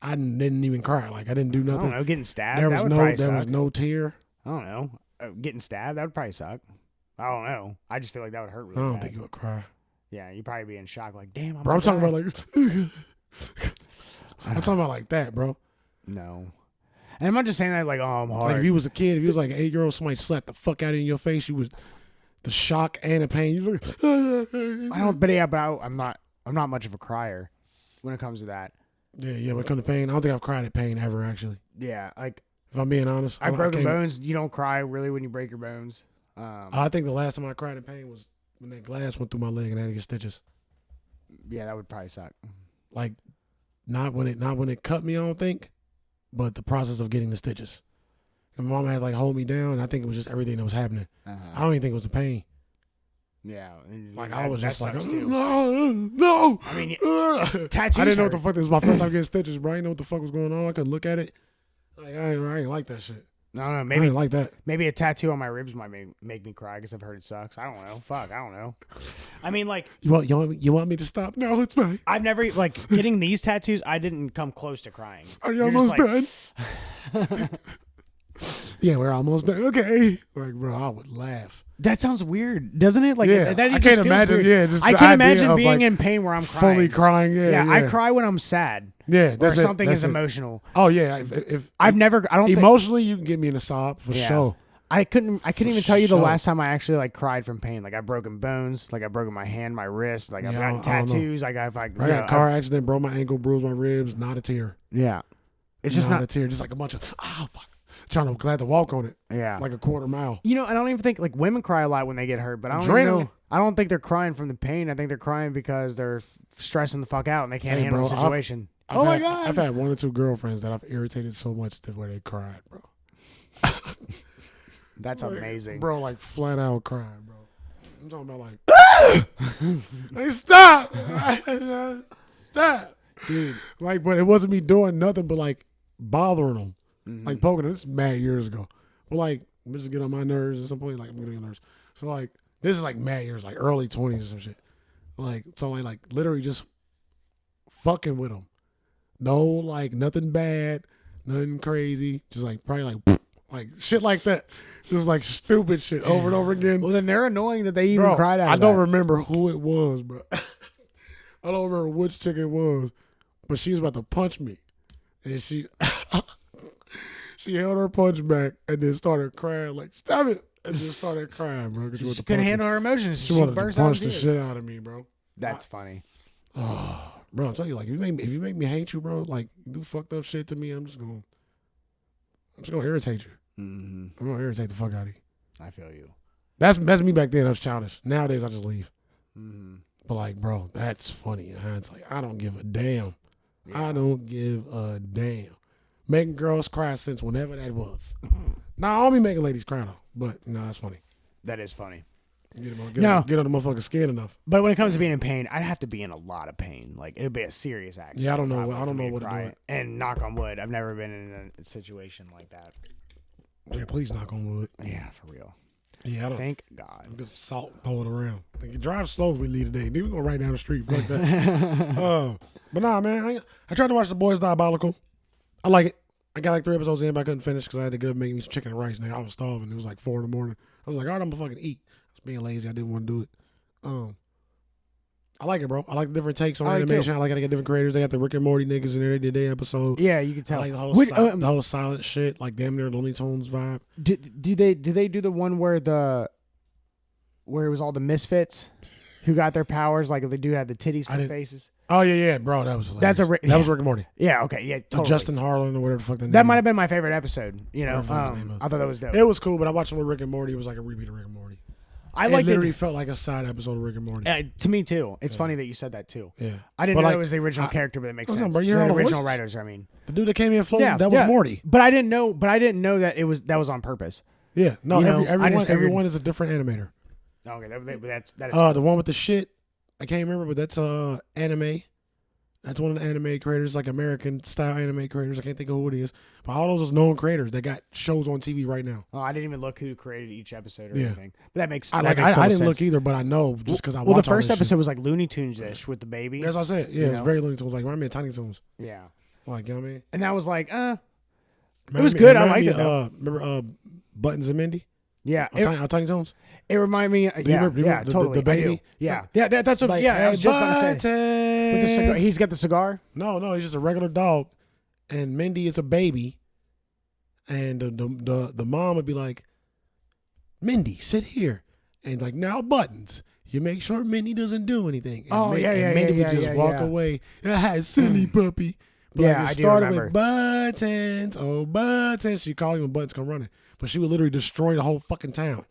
I didn't even cry. Like I didn't do I nothing. don't know. Getting stabbed. There that was would no probably there suck. was no tear. I don't know. Getting stabbed. That would probably suck. I don't know. I just feel like that would hurt I really don't bad. think you would cry. Yeah, you'd probably be in shock. Like, damn. Bro, I'm talking about like I'm I don't talking about like that, bro. No. And I'm not just saying that like, oh, I'm hard. Like if you was a kid, if you was like an 8-year-old, somebody slapped the fuck out of you in your face, you was the shock and the pain. You look. I don't. But yeah, but I'm not much of a crier when it comes to that. Yeah. When it comes to pain, I don't think I've cried at pain ever. Actually, Yeah, like if I'm being honest, I've broken can't- bones. You don't cry really when you break your bones. I think the last time I cried in pain was when that glass went through my leg and I had to get stitches. Yeah, that would probably suck. Like, not when it cut me, I don't think, but the process of getting the stitches. And my mom had to like hold me down, and I think it was just everything that was happening. I don't even think it was the pain. Yeah, and Like that- I was that just like, sucks, too. no. I mean, I tattoos didn't know what hurt. the fuck. This was my first time getting stitches, bro. I didn't know what the fuck was going on. I couldn't look at it. Like I ain't like that shit. No, I maybe didn't like that. maybe a tattoo on my ribs might make me cry because I've heard it sucks. I don't know. Fuck, I don't know. I mean, like You want me to stop? No, it's fine. I've never like getting these tattoos. I didn't come close to crying. Are you You're just almost done? Yeah, we're almost done. Okay. Like, bro, I would laugh. That sounds weird, doesn't it? Like, Yeah, that I just can't feels imagine. weird. Yeah, just I the can't idea imagine of, being like, in pain where I'm crying. fully crying. Yeah, I cry when I'm sad Yeah, or that's it. something That's is it. emotional. Oh yeah, if I don't think, emotionally you can get me in a sob for Yeah. sure. I couldn't even tell you the sure. last time I actually like cried from pain. Like I've broken bones, like I've broken my hand, my wrist, like I've Yeah, gotten I don't know. tattoos, like I've like I got a car accident, broke my ankle, bruised my ribs, not a tear. yeah. It's just not not a tear, just like a bunch of fuck. Trying to glad to walk on it yeah. like a quarter mile. You know, I don't even think like women cry a lot when they get hurt, but I don't even Adrenaline. know. I don't think they're crying from the pain. I think they're crying because they're stressing the fuck out and they can't Hey, handle bro, the situation. I've had 1 or 2 girlfriends that I've irritated so much that where they cried, bro. That's Like, amazing. Bro, like flat out crying, bro. I'm talking about like, hey, stop, stop, Dude. Like, but it wasn't me doing nothing but like bothering them, Mhm. like poking them. This is mad years ago. But like, I'm just get on my nerves at some point. Like, I'm getting on nerves. So like, this is like mad years, like early 20s or some shit. Like, so like literally just fucking with them. No, like nothing bad, nothing crazy. Just like probably like shit like that. Just like stupid shit over and over again. Well, then they're annoying that they even Bro, cried out. I of don't that. remember who it was, bro. I don't remember which chick it was, but she was about to punch me, and she held her punch back and then started crying like "Stop it!" and just started crying, bro. 'Cause She wanted to couldn't punch me. handle her emotions. She She wanted to burst out punch in the tears. shit out of me, bro. That's funny. Oh, bro, I'm telling you, like if you make me hate you, bro, like you do fucked up shit to me, I'm just gonna irritate you. Mm-hmm. I'm gonna irritate the fuck out of you. I feel you. That's me back then. I was childish. Nowadays, I just leave. Mm-hmm. But like, bro, that's funny. It's like I don't give a damn. I don't give a damn. Making girls cry since whenever that was. Nah, I don't be making ladies cry though. But that's funny. That is funny. Get on the motherfucker's skin enough. But when it comes to being in pain, I'd have to be in a lot of pain. Like it'd be a serious accident. Yeah, I don't know. probably I don't for me know to what to cry. do. And knock on wood, I've never been in a situation like that. Yeah, please knock on wood. Yeah, for real. Yeah, I don't. Thank God. Get some salt, throw it around. You drive slow if we leave today. Then we go right down the street. Fuck that. But nah, man. I tried to watch The Boys Diabolical. I like it. I got like 3 episodes in, but I couldn't finish because I had to go make me some chicken and rice. Nigga, I was starving. It was like 4 a.m. I was like, all right, I'm gonna fucking eat. I was being lazy. I didn't want to do it. I like it, bro. I like the different takes on animation. I like how they got different creators. They got the Rick and Morty niggas in there. They did their episode. Yeah, you can tell. I like the whole silent shit, like damn near Looney Tunes vibe. Do they do the one where it was all the misfits who got their powers? Like if the dude had the titties for faces. Oh yeah, bro. That was hilarious. That was Rick and Morty. Yeah, okay, yeah, totally. Justin Harlan or whatever the fuck that name. That might have been my favorite episode. You know, I thought that was dope. It was cool, but I watched it with Rick and Morty. It was like a repeat of Rick and Morty. It literally felt like a side episode of Rick and Morty. To me too. It's funny that you said that too. Yeah, I didn't know it was the original character, but it makes sense. Bro, The original writers. I mean, the dude that came in floating, that was Morty. But I didn't know that was on purpose. Yeah, no, You know, everyone is a different animator. Okay, that is the one with the shit. I can't remember, but that's anime. That's one of the anime creators, like American style anime creators. I can't think of who it is. But all those known creators that got shows on TV right now. Oh, I didn't even look who created each episode or anything. But that makes I total didn't sense. look either, but I know just because I watched Well, the first all this episode shit. was like Looney Tunes-ish with the baby. That's what I said. Yeah, it's very Looney Tunes. Like, remind me of Tiny Toons. Yeah. Like, you know what I mean? And that was like, it was good. I liked it, though. Remember Buttons and Mindy? Yeah. Tiny Toons? It reminded me, totally. The baby? Yeah. That's what, like, I was just about to say. With the cigar, he's got the cigar? No, he's just a regular dog. And Mindy is a baby. And the mom would be like, Mindy, sit here. And like, now Buttons. You make sure Mindy doesn't do anything. And Mindy would just walk away. Silly puppy. But yeah, like, it I do started remember. with Buttons. Oh, Buttons. She called him when Buttons come running. But she would literally destroy the whole fucking town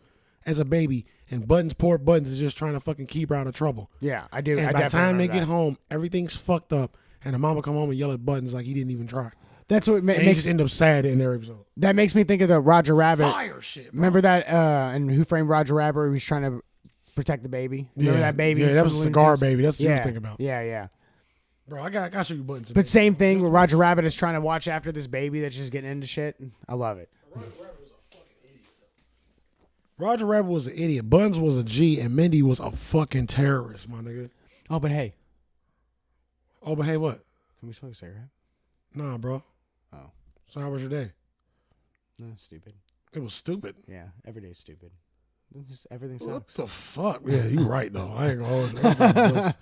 as a baby. And poor Buttons is just trying to fucking keep her out of trouble. Yeah, I do. And I by the time they that. get home, everything's fucked up. And the mama come home and yell at Buttons like he didn't even try. That's what And he just end up sad in their episode. That makes me think of the Roger Rabbit. Fire shit, bro. Remember that? And Who Framed Roger Rabbit? Where he was trying to protect the baby. Remember that baby? Yeah, that was a from Looney cigar Tunes? baby. That's what you was thinking about. Yeah. Bro, I got show you Buttons. But same thing where Roger Rabbit is trying to watch after this baby that's just getting into shit. I love it. Roger Rabbit was an idiot. Buttons was a G, and Mindy was a fucking terrorist, my nigga. Oh, but hey, what? can we smoke a cigarette? Nah, bro. Oh, So how was your day? no, stupid. It was stupid. Yeah, every day's stupid. Everything What sucks. the fuck? Yeah, you right though. I ain't gonna hold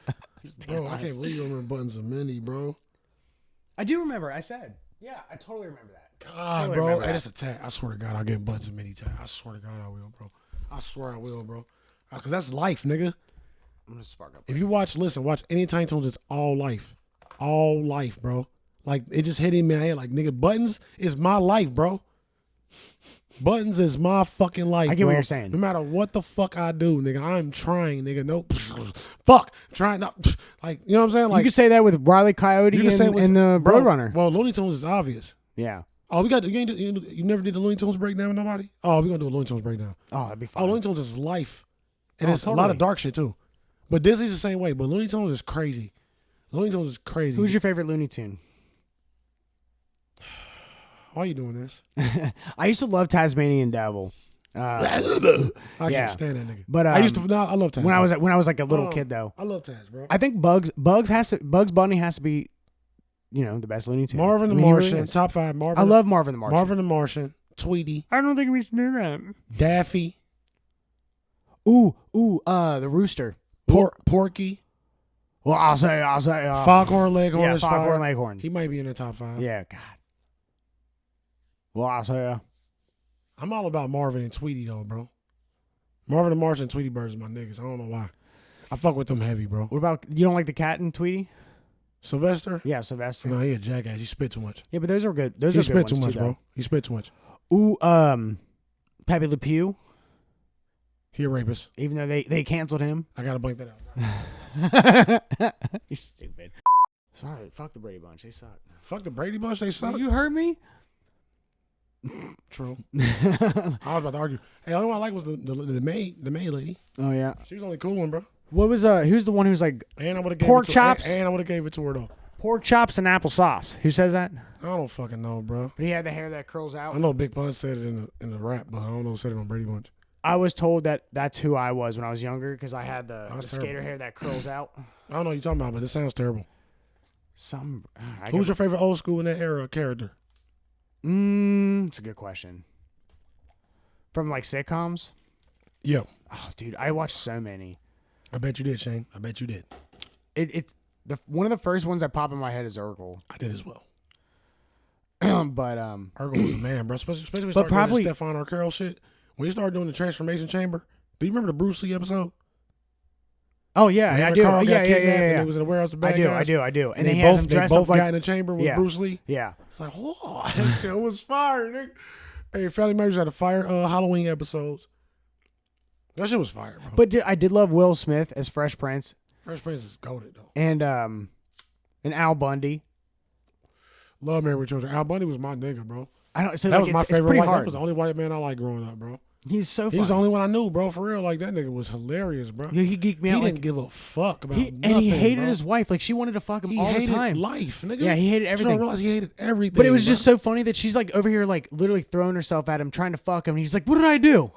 you. Bro, I can't believe you remember Buttons and Mindy, bro. I do remember. I said, yeah, I totally remember that. God, Totally bro. remember Hey, that. that's a tag. I swear to God, I'll get Buttons and Mindy tag. I swear to God, I will, bro. I swear I will, bro. Because that's life, nigga. I'm gonna spark up. If you watch any Tiny Toons, it's all life. All life, bro. Like, it just hit in my head. Like, nigga, Buttons is my life, bro. Buttons is my fucking life, I get bro. what you're saying. No matter what the fuck I do, nigga, I'm trying, nigga. No, fuck. Trying not. Like, you know what I'm saying? Like, You could say that with Wile E. Coyote you can say and the bro, Roadrunner. Well, Looney Tunes is obvious. Yeah. Oh, you never did the Looney Tunes breakdown with nobody? Oh, we're going to do a Looney Tunes breakdown. Oh, that'd be Oh, fun. Looney Tunes is life. And Oh, it's a lot totally. of dark shit, too. But Disney's the same way. But Looney Tunes is crazy. Looney Tunes is crazy. Who's your favorite Looney Tune? Why are you doing this? I used to love Tasmanian Devil. I Yeah. can't stand that nigga. But I used to. No, I love Taz. when bro. I was like a little kid though. I love Taz, bro. I think Bugs Bunny has to be, the best Looney Tune. Marvin the I mean, he really Martian, is. top 5. Marvin. I love Marvin the Martian. Marvin the Martian, Tweety, I don't think we should do that. Daffy, Ooh, the rooster. Porky, Well, I'll say. Foghorn Leghorn. Yeah, is Foghorn fire. Leghorn. He might be in the top 5. Yeah, God. Well, I'll say. I'm all about Marvin and Tweety though, bro. Marvin the Martian and Tweety Birds is my niggas. I don't know why. I fuck with them heavy, bro. What about you? Don't like the cat and Tweety? Sylvester? Yeah, Sylvester. No, he a jackass. He spit too much. Yeah, but those are good. Those He are good spit too ones much, too, bro. He spit too much. Ooh, Pepe Le Pew. He a rapist. Even though they canceled him. I gotta blank that out. You're stupid. Sorry, fuck the Brady Bunch. They suck. Fuck the Brady Bunch. They suck. You heard me? True. I was about to argue. Hey, the only one I like was the maid lady. Oh yeah. She was the only cool one, bro. What was who's the one who's like And I would have gave pork it to chops? And I would have gave it to her though. Pork chops and applesauce. Who says that? I don't fucking know, bro. But he had the hair that curls out. I know Big Pun said it in the rap, but I don't know who said it on Brady Bunch. I was told that that's who I was when I was younger because I had the That's skater terrible. hair that curls out. I don't know what you're talking about, but this sounds terrible. Who's your favorite old school in that era character? It's a good question. From like sitcoms? Yeah. Oh, dude, I watched so many. I bet you did, Shane. I bet you did. One of the first ones that pop in my head is Urkel. I did as well. But Urkel was a man, bro. Especially when we But started probably- doing that Stefan Urkel shit. When you started doing the transformation chamber, do you remember the Bruce Lee episode? oh yeah, Remember I do. Carl got Yeah. kidnapped and it was in the warehouse with bad guys? I do. And then they he has both, him they dressed both up like got in the chamber with Yeah. Bruce Lee. yeah. It's like, whoa, that shit was fire, nigga. Hey, Family Matters had a fire Halloween episodes. That shit was fire, bro. But I did love Will Smith as Fresh Prince Fresh Prince is goated though. and Al Bundy. Love Married with Children. Al Bundy was my nigga, bro. I don't. So That like, was my it's favorite pretty white. That hard. was the only white man I liked growing up, bro. He's so funny. He was the only one I knew, bro. For real, like that nigga was hilarious, bro. He geeked me He out. didn't Like, give a fuck about nothing, and he hated bro. his wife. Like she wanted to fuck him He all the hated time. life, nigga. Yeah, he hated You don't everything. realize he hated everything. But it was bro. just so funny that she's like over here, like literally throwing herself at him, trying to fuck him. And he's like, "What did I do?"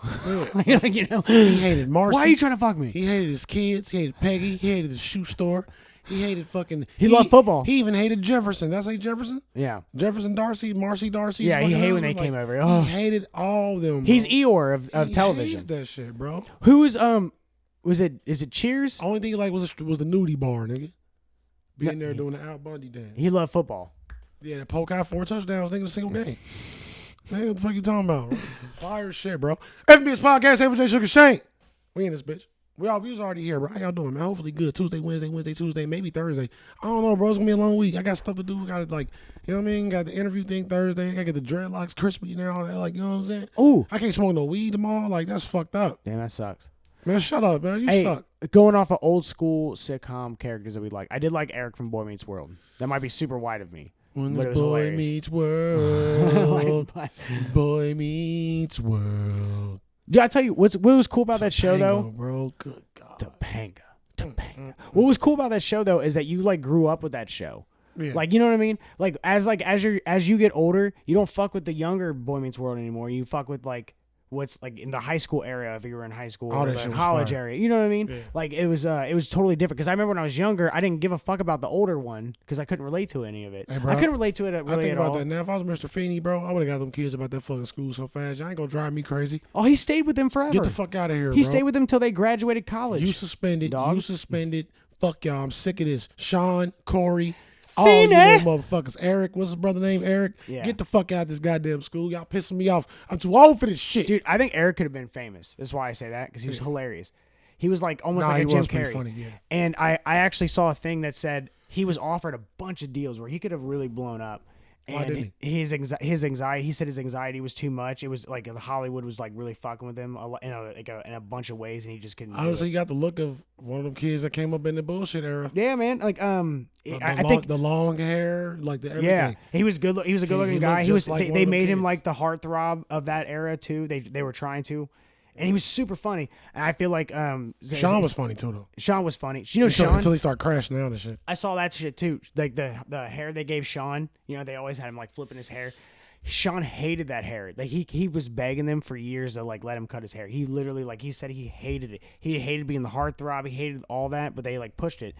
like, you know, He hated Marcy. why are you trying to fuck me? He hated his kids. He hated Peggy. He hated the shoe store. He hated fucking. He loved football. He even hated Jefferson. That's like Jefferson. Yeah, Jefferson Darcy, Marcy Darcy. Yeah, he hated when they came over. Oh. He hated all of them. he's bro. Eeyore of He television. hated that shit, bro. Who's was it? Is it Cheers? Only thing he liked was the nudie bar, nigga. Being No, there doing the Al Bundy dance. He loved football. Yeah, the poke out 4 touchdowns, nigga, a single game. Man, what the fuck you talking about? Bro? Fire shit, bro. FBS Podcast, Hey, J Sugar Shane. We in this bitch. We was already here, bro. How y'all doing, man? Hopefully good. Tuesday, Wednesday, Tuesday, maybe Thursday. I don't know, bro. It's gonna be a long week. I got stuff to do. Got to like, you know what I mean? Got the interview thing Thursday. I gotta get the dreadlocks crispy and all that. Like, you know what I'm saying? Ooh, I can't smoke no weed tomorrow. Like, that's fucked up. damn, that sucks. Man, shut up, man. You Hey, suck. going off of old school sitcom characters that we like, I did like Eric from Boy Meets World. That might be super wide of me. When but the it was boy hilarious. meets world, Like, boy meets world. Did I tell you what was cool about that show Topanga, though? bro. Good God. Topanga. What was cool about that show though is that you like grew up with that show. Yeah. Like, you know what I mean? Like as you get older, you don't fuck with the younger Boy Meets World anymore. You fuck with like what's like in the high school area if you were in high school All or that the shit was college fire. area. You know what I mean? Yeah. Like it was totally different because I remember when I was younger, I didn't give a fuck about the older one because I couldn't relate to any of it. Hey, bro, I couldn't relate to it I really think at about all. that now. If I was Mr. Feeney, bro, I would have got them kids about that fucking school so fast. Y'all ain't gonna drive me crazy. Oh, he stayed with them forever. Get the fuck out of here, he bro. stayed with them till they graduated college. You suspended. dog. You suspended. Fuck y'all. I'm sick of this. Sean, Corey, all you Feeney. little motherfuckers. Eric, what's his brother name? Eric. Yeah. Get the fuck out of this goddamn school. Y'all pissing me off. I'm too old for this shit. Dude, I think Eric could have been famous. That's why I say that because he was hilarious. He was like almost like he a Jim was pretty Carrey. funny, yeah. And I actually saw a thing that said he was offered a bunch of deals where he could have really blown up. Why And didn't his anxiety, he said his anxiety was too much. It was like Hollywood was like really fucking with him in a bunch of ways, and he just couldn't. do Honestly, it. you got the look of one of them kids that came up in the bullshit era. Yeah, man. Like I long, think the long hair, like the everything. yeah, he was good. He was a good looking he guy. looked He was. just like one They of them made him kids. like the heartthrob of that era too. They were trying to, and he was super funny. And I feel like Sean was funny too, though. Sean was funny. You know Until, Sean. until he started crashing out and shit. I saw that shit too. Like the hair they gave Sean. You know they always had him like flipping his hair. Sean hated that hair. Like he was begging them for years to like let him cut his hair. He literally like he said he hated it. He hated being the heartthrob. He hated all that, but they like pushed it.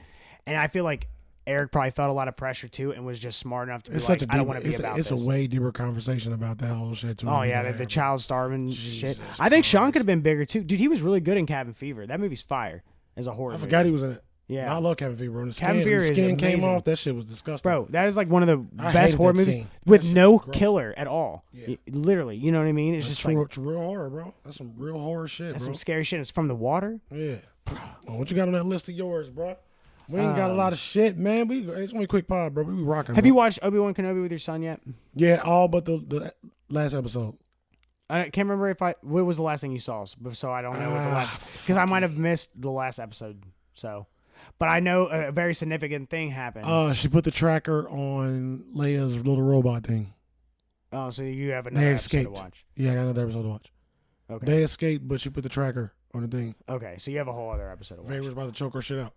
And I feel like Eric probably felt a lot of pressure too, and was just smart enough to be It's like, such a I don't deep, want to be about it's this. a way deeper conversation about that whole shit too. Oh yeah, the child starving shit. I think Sean could have been bigger too, dude. He was really good in Cabin Fever. That movie's fire as a horror. I forgot he was in it. Yeah. I love Cabin Fever. When the Cabin skin, Fever the is skin came amazing. off, that shit was disgusting. Bro, that is like one of the I best hated horror that movies scene. with That shit no was gross. killer at all. Yeah. Literally, you know what I mean? It's That's just like it's real horror, bro. That's some real horror shit, that's bro. some scary shit. It's from the water. Yeah. Well, what you got on that list of yours, bro? We ain't got a lot of shit, man. It's gonna be a quick pod, bro. We be rocking. Have bro. you watched Obi-Wan Kenobi with your son yet? Yeah, all but the last episode. I can't remember what was the last thing you saw, so I don't know what the last, because I might have missed the last episode. So, but I know a very significant thing happened. She put the tracker on Leia's little robot thing. Oh, so you have another episode to watch. Yeah, I got another episode to watch. Okay. They escaped, but she put the tracker on the thing. Okay, so you have a whole other episode to watch. Vader's about to choke her shit out.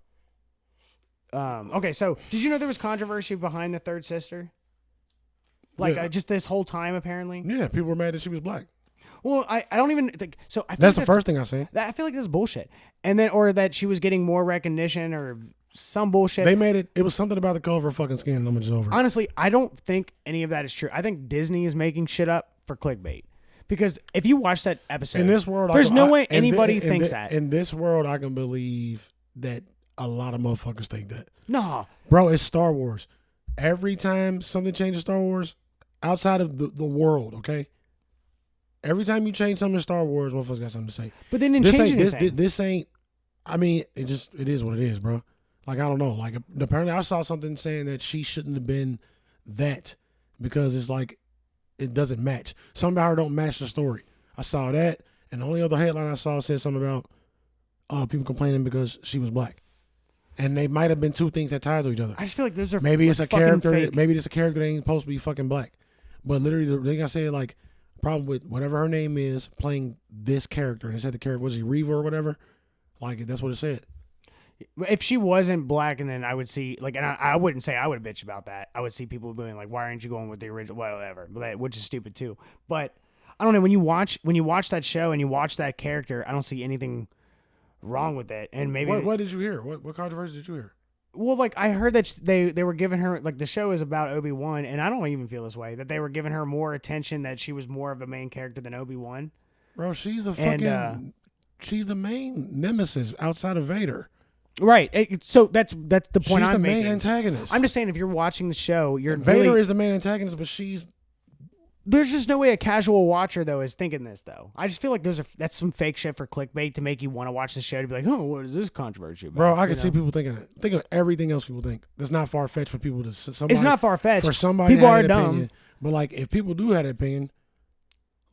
Okay, so did you know there was controversy behind the third sister? Like Yeah. just this whole time, apparently. Yeah, people were mad that she was black. Well, I don't even think so. I feel That's like the first thing I said. I feel like this is bullshit. And then, or that she was getting more recognition or some bullshit. They made it. It was something about the color of her fucking skin. I'm just over. Honestly, I don't think any of that is true. I think Disney is making shit up for clickbait. Because if you watch that episode, In this world, there's no way anybody thinks that. In this world, I can believe that a lot of motherfuckers think that. No, Bro, it's Star Wars. Every time something changes Star Wars, outside of the world, okay? Every time you change something in Star Wars, motherfuckers got something to say. but they didn't This change ain't anything. this ain't. I mean, it is what it is, bro. Like, I don't know. Like, apparently, I saw something saying that she shouldn't have been that because it's like it doesn't match. Something about her don't match the story. I saw that, and the only other headline I saw said something about people complaining because she was black, and they might have been two things that tied to each other. I just feel like those are Maybe it's a fucking character. fake. Maybe it's a character that ain't supposed to be fucking black. But literally, the thing I said, like, problem with whatever her name is playing this character, and it said the character was he Reva or whatever. Like, that's what it said. If she wasn't black, and then I would see like, and I wouldn't say I would bitch about that. I would see people being like, "Why aren't you going with the original?" Whatever, which is stupid too. But I don't know, when you watch that show and you watch that character, I don't see anything wrong with it. And maybe What did you hear? What controversy did you hear? well, like I heard that they were giving her, like, the show is about Obi-Wan, and I don't even feel this way, that they were giving her more attention, that she was more of a main character than Obi-Wan. Bro, she's the fucking And, she's the main nemesis outside of Vader. Right. So that's the point She's the I'm main making. antagonist. I'm just saying, if you're watching the show, you're Vader really, is the main antagonist, but she's there's just no way a casual watcher though is thinking this though. I just feel like that's some fake shit for clickbait to make you want to watch the show to be like, oh, what is this controversy about? bro. I can You see know? people thinking it. Think of everything else people think. That's not far fetched for people to. Somebody, It's not far fetched. for somebody. People to have are an dumb. opinion. But like, if people do have an opinion,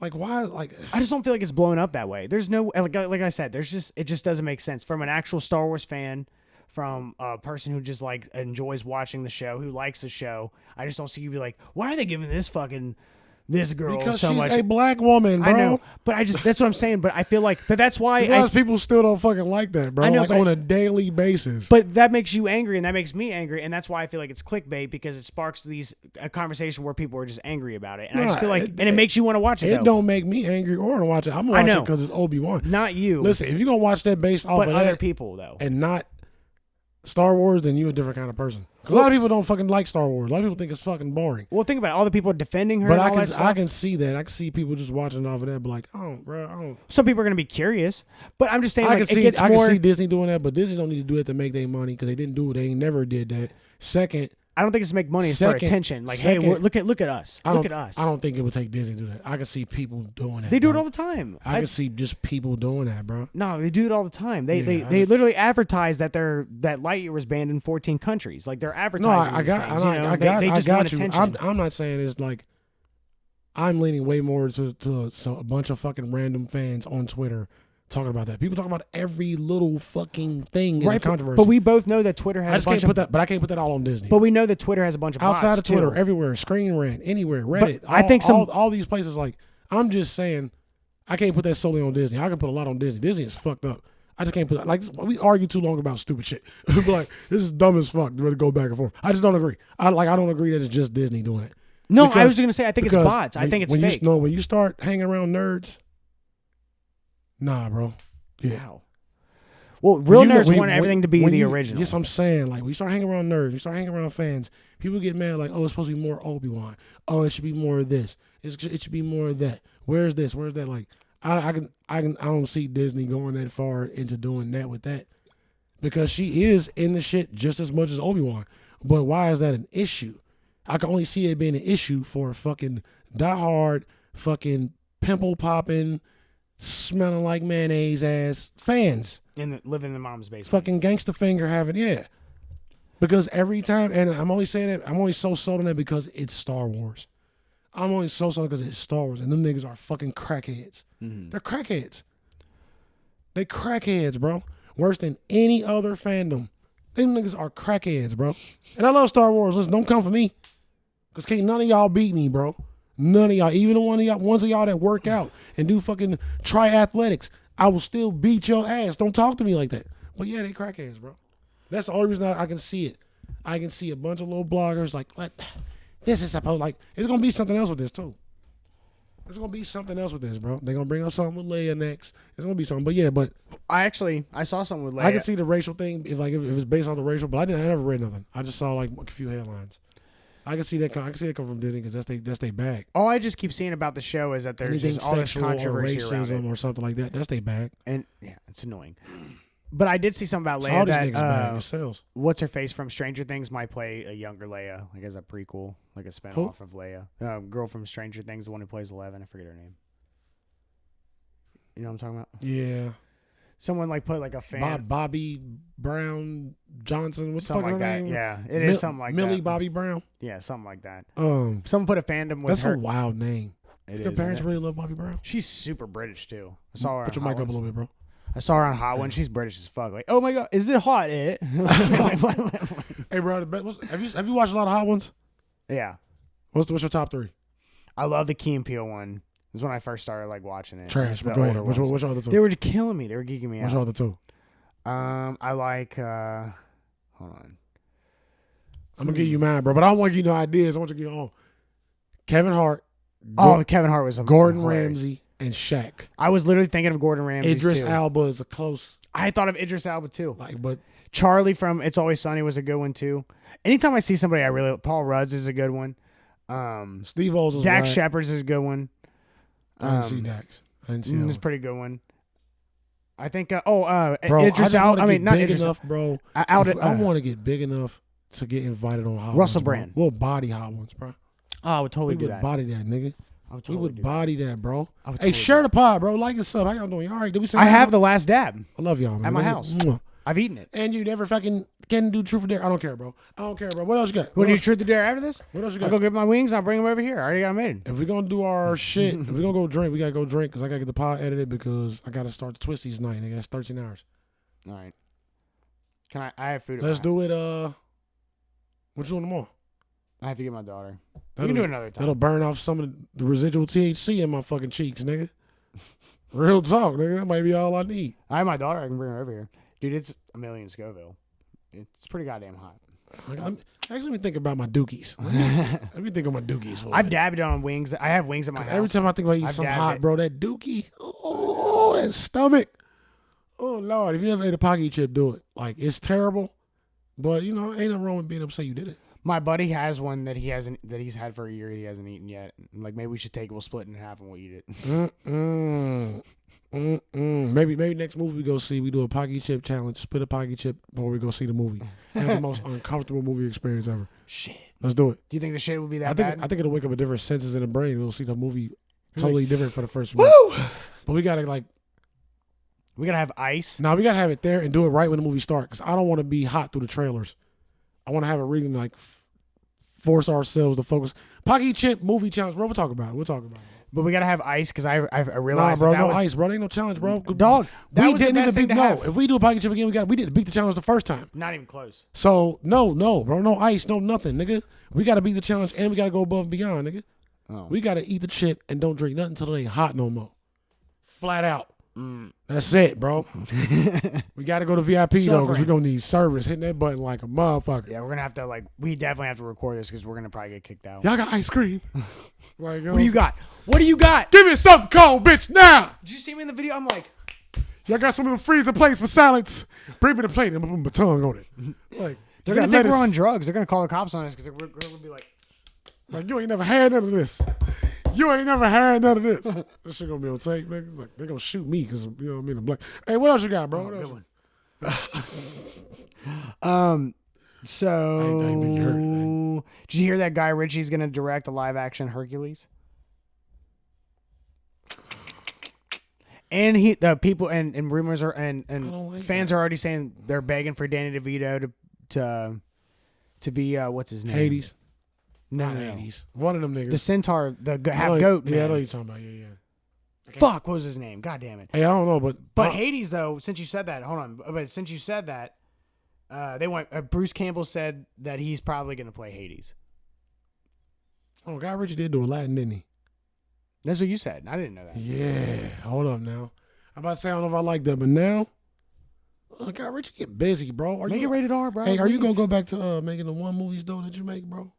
like why? Like, I just don't feel like it's blown up that way. There's no, like I said, it just doesn't make sense from an actual Star Wars fan, from a person who just like enjoys watching the show, who likes the show. I just don't see you be like, why are they giving this girl because so she's much? a black woman, bro. I know, but that's what I'm saying. But I feel like, but that's why Because people still don't fucking like that, bro. I know, like but- on a daily basis. But that makes you angry, and that makes me angry, and that's why I feel like it's clickbait, because it sparks a conversation where people are just angry about it, and I just Nah, feel like, it- and it makes you want to watch it. It though. don't make me angry or to watch it. I'm gonna I watch know. it because it's Obi-Wan. Not you, Listen, if you're gonna watch that based off but of other that people though. and not Star Wars, then you're a different kind of person. Because a lot of people don't fucking like Star Wars. A lot of people think it's fucking boring. Well, think about it. All the people defending her. But and I all that can stuff. can see that. I can see people just watching off of that, but like, oh, bro, I don't. Some people are gonna be curious, but I'm just saying, I like, can it see. gets I more. can see Disney doing that, but Disney don't need to do it to make their money because they didn't do it. They ain't never did that. Second, I don't think it's to make money. It's for Second- attention. Like, second- hey, look at us. Look at us. I don't think it would take Disney to do that. I can see people doing that. They do it bro. all the time. I can see just people doing that, bro. No, they do it all the time. They Yeah, they literally advertise that that Lightyear was banned in 14 countries. Like, they're No, advertising. I these got, things, you know? I got, they I just got want you. attention. I'm not saying it's like. I'm leaning way more to a bunch of fucking random fans on Twitter talking about that. People talk about every little fucking thing is a controversy. But we both know that Twitter I has just a bunch can't put of. that, but I can't put that all on Disney. But we know that Twitter has a bunch of Outside bots of Twitter, too. everywhere, Screen Rant, anywhere, Reddit. I think all these places. Like, I'm just saying, I can't put that solely on Disney. I can put a lot on Disney. Disney is fucked up. I just can't put like we argue too long about stupid shit. But like, this is dumb as fuck to go back and forth. I just don't agree. I don't agree that it's just Disney doing it. No, I Because- was just gonna say I think it's because bots. I think it's fake. When you start hanging around nerds, nah, bro. Yeah. Wow. Well, real You know, nerds want everything to be when the you- original. Yes, I'm saying. Like, we start hanging around nerds, we start hanging around fans. People get mad, like, oh, it's supposed to be more Obi-Wan. Oh, it should be more of this. It should be more of that. Where's this? Where's that? Like, I don't see Disney going that far into doing that with that, because she is in the shit just as much as Obi-Wan. But why is that an issue? I can only see it being an issue for fucking diehard, fucking pimple popping, smelling like mayonnaise ass fans. Living in the mom's basement. Fucking gangster finger having, yeah. Because every time, and I'm only saying it, I'm only so sold on that because it's Star Wars. I'm only so because it's Star Wars, and them niggas are fucking crackheads. They're crackheads. They crackheads, bro. Worse than any other fandom. Them niggas are crackheads, bro. And I love Star Wars. Listen, don't come for me. Because can't none of y'all beat me, bro. None of y'all. Even the ones of y'all that work out and do fucking triathletics, I will still beat your ass. Don't talk to me like that. But yeah, they crackheads, bro. That's the only reason I can see it. I can see a bunch of little bloggers like, what? This is supposed, like, it's going to be something else with this, too. There's going to be something else with this, bro. They're going to bring up something with Leia next. It's going to be something. But yeah, but. I saw something with Leia. I can see the racial thing if it's based on the racial, but I never read nothing. I just saw like a few headlines. I can see that come from Disney because that's their bag. All I just keep seeing about the show is that there's anything just all this controversy or around racism it. or something like that. That's their bag. And yeah, it's annoying. But I did see something about It's Leia all these niggas bag. that It sells. what's her face from Stranger Things might play a younger Leia, like as a prequel, like a spinoff of Leia. Girl from Stranger Things, the one who plays 11. I forget her name. You know what I'm talking about? Yeah. Someone like put like a fan. Bobby Brown Johnson. What's the Something fuck like her that. name? Yeah, it is something like Millie that. Bobby Brown. Yeah, something like that. Someone put a fandom with that's her. a wild name. It Your is, parents isn't it? really love Bobby Brown. She's super British too. I saw her. Put your mic up a little bit, bro. I saw her on Hot One. She's British as fuck. Like, oh my god, is it hot? Eh? Hey, bro, have you watched a lot of Hot Ones? Yeah, What's your top 3? I love the Key and Peele one. It was when I first started like watching it. Trash. The Go ahead. older Which ones. are the 2? They were killing me. They were geeking me Which out. are the 2? I like. Hold on. I'm gonna give you mine, bro. But I don't want to give you no ideas. I want you to get your own. Kevin Hart. Kevin Hart was Gordon hilarious. Ramsay and Shaq. I was literally thinking of Gordon Ramsay. Idris too. Elba is a close. I thought of Idris Elba too. But Charlie from It's Always Sunny was a good one too. Anytime I see somebody Paul Rudd's is a good one. Steve O's was Dax right. Shepard's is a good one. I didn't see Dax. I didn't see It's a that. pretty good one. I think. Bro, Idris Elba. I mean, not big Idris enough, bro. I want to get big enough to get invited on Hot Russell Ones, bro. Brand. We'll body Hot Ones, bro. Oh, I would totally We do would that. body that, nigga. I would We totally would do body that, bro. I would Hey, totally share do the pod, bro. Like and sub. How y'all doing? All right? Did we say? that. I have the last dab I love y'all, man. at my house. Mwah. I've eaten it. And you never fucking can do truth or dare. I don't care, bro. I don't care, bro. What else you got? What do you else, truth or dare after this? what else you I'll got? go get my wings. I'll bring them over here. I already got them made. If we're gonna do our shit, if we're gonna go drink, we gotta go drink because I gotta get the pod edited because I gotta start the Twisties tonight. Nigga, that's 13 hours. All right. Can I have food. Let's do it. What you doing tomorrow? I have to get my daughter. We That'll- can do it another time. That'll burn off some of the residual THC in my fucking cheeks, nigga. Real talk, nigga. That might be all I need. I have my daughter. I can bring her over here. Dude, it's 1,000,000 Scoville. It's pretty goddamn hot. Let me think about my dookies. Let me think of my dookies. For a I've minute. dabbed on wings. I have wings at my house. Every time I think about eating I've some dabbed hot, it. bro, that dookie. Oh, that stomach. Oh, Lord. If you never ate a pocky chip, do it. Like, it's terrible. But, ain't nothing wrong with being upset you did it. My buddy has one that he's had for a year. He hasn't eaten yet. Like, maybe we should take it. We'll split it in half and we'll eat it. Maybe next movie we go see, we do a pocky chip challenge, split a pocky chip before we go see the movie. Have the most uncomfortable movie experience ever. Shit. Let's do it. Do you think the shit would be that I bad? think it'll wake up a different senses in the brain. We'll see the movie totally different for the first Woo! week. But we gotta We gotta have ice. we gotta have it there and do it right when the movie starts. Cause I don't want to be hot through the trailers. I want to have a reason to force ourselves to focus. Pocky chip movie challenge, bro. We'll talk about it. But we gotta have ice because I Nah, realized bro, that no was ice, bro. There ain't no challenge, bro. dog. That We was the didn't even best thing beat to have. If we do a pocky chip again, we didn't beat the challenge the first time. Not even close. So no, bro, no ice, no nothing, nigga. We gotta beat the challenge and we gotta go above and beyond, nigga. Oh. We gotta eat the chip and don't drink nothing until it ain't hot no more. Flat out. That's it, bro. We gotta go to VIP though, because Suffering. we're gonna need service hitting that button like a motherfucker. Yeah, we're gonna have to we definitely have to record this because we're gonna probably get kicked out. Y'all got ice cream. Like, What do you got? What do you got? Give me something cold, bitch, now. Did you see me in the video? I'm like, Y'all got some of them freezer plates for salads. Bring me the plate and I'm gonna put my tongue on it. Like, they're you gonna got think we're lettuce. on drugs. They're gonna call the cops on us because we're gonna be like, Like, you ain't never had none of this. You ain't never had none of this. This shit gonna be on tape, nigga. Like, they gonna shoot me because, you know what I mean? I'm black. Hey, what else you got, bro? What else? good one. So I ain't think you heard. did you hear that Guy Ritchie's gonna direct a live action Hercules? And the people and rumors are and don't like fans are already saying they're begging for Danny DeVito to be what's his name? Hades. No, Not no, no. Hades. One of them niggas. The centaur, the I know half you- goat Yeah, I man. know what you're talking about. Yeah. Fuck, what was his name? God damn it. Hey, I don't know, but Hades, though, since you said that, hold on. But since you said that, they went. Bruce Campbell said that he's probably going to play Hades. oh, Guy Ritchie did do Aladdin, didn't he? That's what you said. I didn't know that. Yeah. Hold up now. I'm about to say I don't know if I like that, but now, Guy Ritchie get busy, bro. Make it rated R, bro. Hey, are you gonna please. go back to making the one movies though that you make, bro?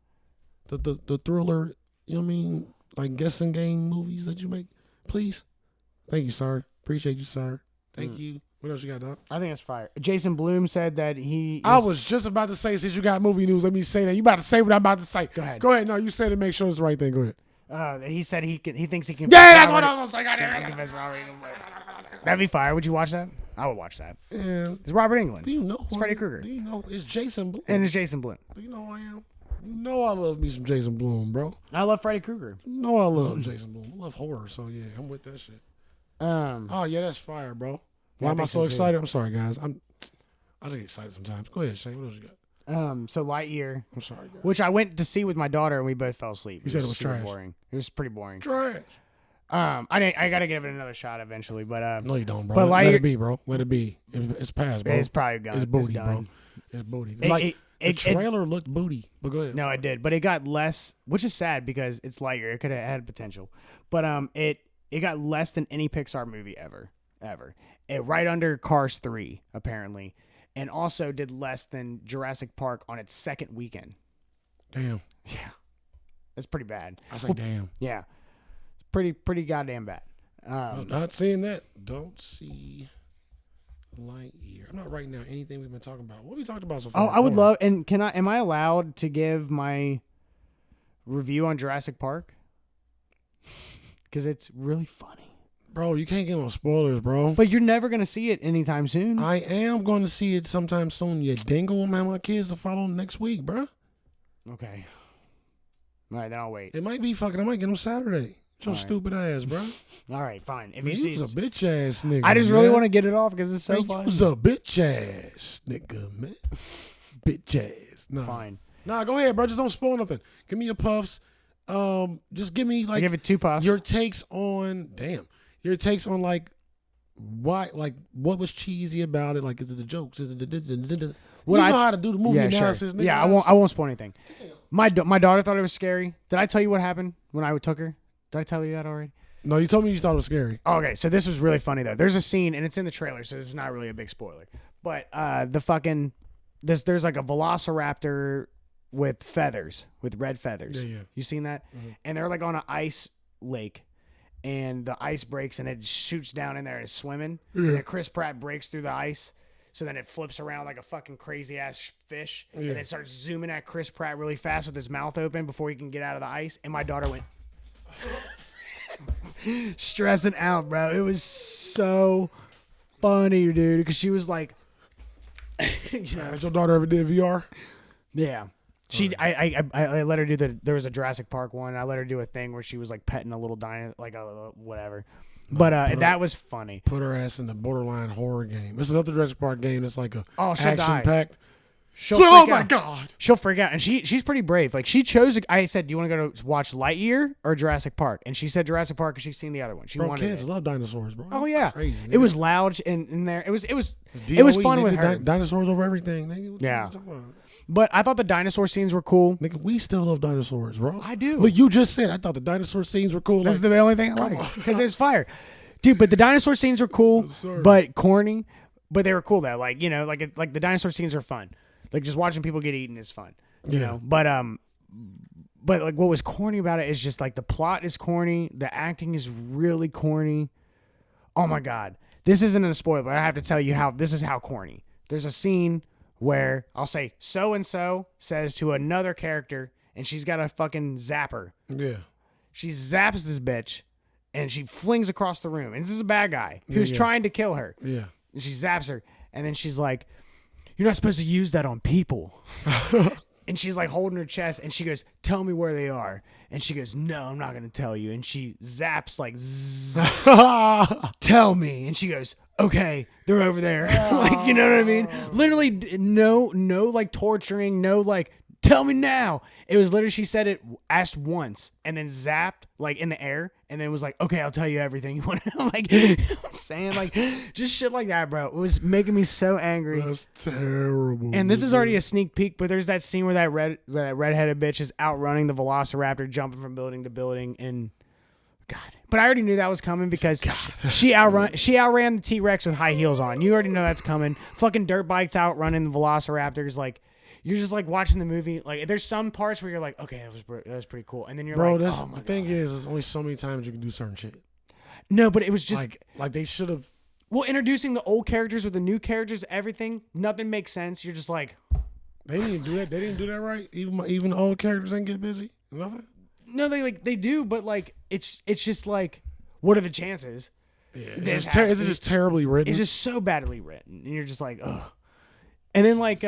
The thriller, you know what I mean, like guessing game movies that you make, please. Thank you, sir. Appreciate you, sir. Thank you. What else you got, dog? I think it's fire. Jason Blum said that he. I was just about to say, since you got movie news, let me say that. You about to say what I'm about to say. Go ahead. Go ahead. No, you said it. Make sure it's the right thing. Go ahead. He said he thinks he can. Yeah, that's what I was gonna say. Goddamn. That'd be fire. Would you watch that? I would watch that. And It's Robert Englund. do you know? It's Freddy Krueger. Do you know it's Jason Blum? And it's Jason Blum. Do you know who I am? You know I love me some Jason Blum, bro. I love Freddy Krueger. You know I love Jason Blum. I love horror, so yeah, I'm with that shit. Oh yeah, that's fire, bro. Why I am I think so so, too. excited? I'm sorry, guys. I just get excited sometimes. Go ahead, Shane. What else you got? So Lightyear, I'm sorry, guys. which I went to see with my daughter, and we both fell asleep. You said it was super trash. boring. It was pretty boring. Trash. I gotta give it another shot eventually, but No, you don't, bro. But Let Lightyear- it be, bro. Let it be. It's past, bro. it's probably gone. It's booty, bro. done. It's booty. It- Like it- the it- trailer looked booty, but go ahead. No, it did, but it got less, which is sad because it's Lightyear. It could have had potential, but it got less than any Pixar movie ever. It right under Cars 3 apparently, and also did less than Jurassic Park on its second weekend. Damn. Yeah, that's pretty bad. I say damn. Yeah, it's pretty goddamn bad. I'm not seeing that. Don't see Lightyear. I'm not writing down anything we've been talking about. What we talked about so far? Oh, I would love. And am I allowed to give my review on Jurassic Park? Because it's really funny. Bro, you can't get no spoilers, bro. But you're never gonna see it anytime soon. I am going to see it sometime soon. You dingle, man. My kids to follow next week, bro. Okay. All right, then I'll wait. It might be fucking. I might get them Saturday. Your All right. stupid ass, bro. All right, fine. If Man, you see, you's a bitch ass nigga. I just really man. want to get it off because it's so Man, funny. you's a bitch ass nigga, man. Bitch ass. Nah. Fine. Nah, go ahead, bro. Just don't spoil nothing. Give me your puffs. Just give me I like give it 2 puffs. your takes on. Damn. Your takes on like why, like what was cheesy about it? Like is it the jokes? Is it the What you I- know how to do the movie yeah, analysis, sure. nigga. Yeah, I won't spoil anything. My daughter thought it was scary. Did I tell you what happened when I took her? Did I tell you that already? No, you told me you thought it was scary. Okay, so this was really funny though. There's a scene and it's in the trailer, so this is not really a big spoiler. But there's like a velociraptor with feathers, with red feathers. Yeah. You seen that? Mm-hmm. And they're like on an ice lake, and the ice breaks and it shoots down in there and it's swimming. And then Chris Pratt breaks through the ice. So then it flips around like a fucking crazy ass fish, and then starts zooming at Chris Pratt really fast with his mouth open before he can get out of the ice. And my daughter went stressing out, bro. It was so funny, dude, because she was like, you know, Has your daughter ever did VR? yeah. I let her do there was a Jurassic Park one. I let her do a thing where she was like petting a little dino, like a whatever. But that was funny. Put her ass in the borderline horror game. It's another Jurassic Park game that's like a Oh, she'll die. action packed. She'll Oh freak my out. god! She'll freak out, and she's pretty brave. Like she chose. I said, "Do you want to go to watch Lightyear or Jurassic Park?" And she said Jurassic Park because she's seen the other one. She Bro, wanted kids it. love dinosaurs, bro. Oh yeah, Crazy. it nigga. was loud in there. It was DOE, fun nigga, with her. Dinosaurs over everything, nigga. What Yeah. you talking about? But I thought the dinosaur scenes were cool. Nigga, we still love dinosaurs, bro. I do. Look, you just said I thought the dinosaur scenes were cool. That's Like, the only thing I like because there's fire, dude. But the dinosaur scenes were cool, Yes, sir. but corny. But they were cool though. Like you know, like the dinosaur scenes are fun. Like just watching people get eaten is fun. You Yeah. know, but like what was corny about it is just like the plot is corny, the acting is really corny. Oh my god, this isn't a spoiler, but I have to tell you how this is how corny. There's a scene where I'll say so and so says to another character, and she's got a fucking zapper. yeah. She zaps this bitch, and she flings across the room. And this is a bad guy who's yeah. trying to kill her. Yeah. And she zaps her, and then she's like, "You're not supposed to use that on people." And she's like holding her chest, and she goes, "Tell me where they are." And she goes, "No, I'm not gonna tell you." And she zaps like, zzz, "Tell me." And she goes, "Okay, they're over there." Like, you know what I mean? Literally, no, like torturing, no, like Tell me now. It was literally, she said it, asked once, and then zapped, like, in the air, and then was like, okay, I'll tell you everything you want to know. Like, you know what I'm saying? Like, just shit like that, bro. It was making me so angry. That's terrible. And this is already a sneak peek, but there's that scene where that redheaded bitch is outrunning the Velociraptor, jumping from building to building, and God. But I already knew that was coming because she outran the T-Rex with high heels on. You already know that's coming. Fucking dirt bikes outrunning the Velociraptors. Like, you're just like watching the movie. Like, there's some parts where you're like, okay, that was pretty cool, and then you're like, oh my the thing is, there's only so many times you can do certain shit. No, but it was just like they should have. Well, introducing the old characters with the new characters, everything, nothing makes sense. You're just like, they didn't do that. They didn't do that right. Even the old characters didn't get busy. Nothing. No, they do, but like it's just like, what are the chances? Yeah, it's just terribly written. It's just so badly written, and you're just like, ugh. And then like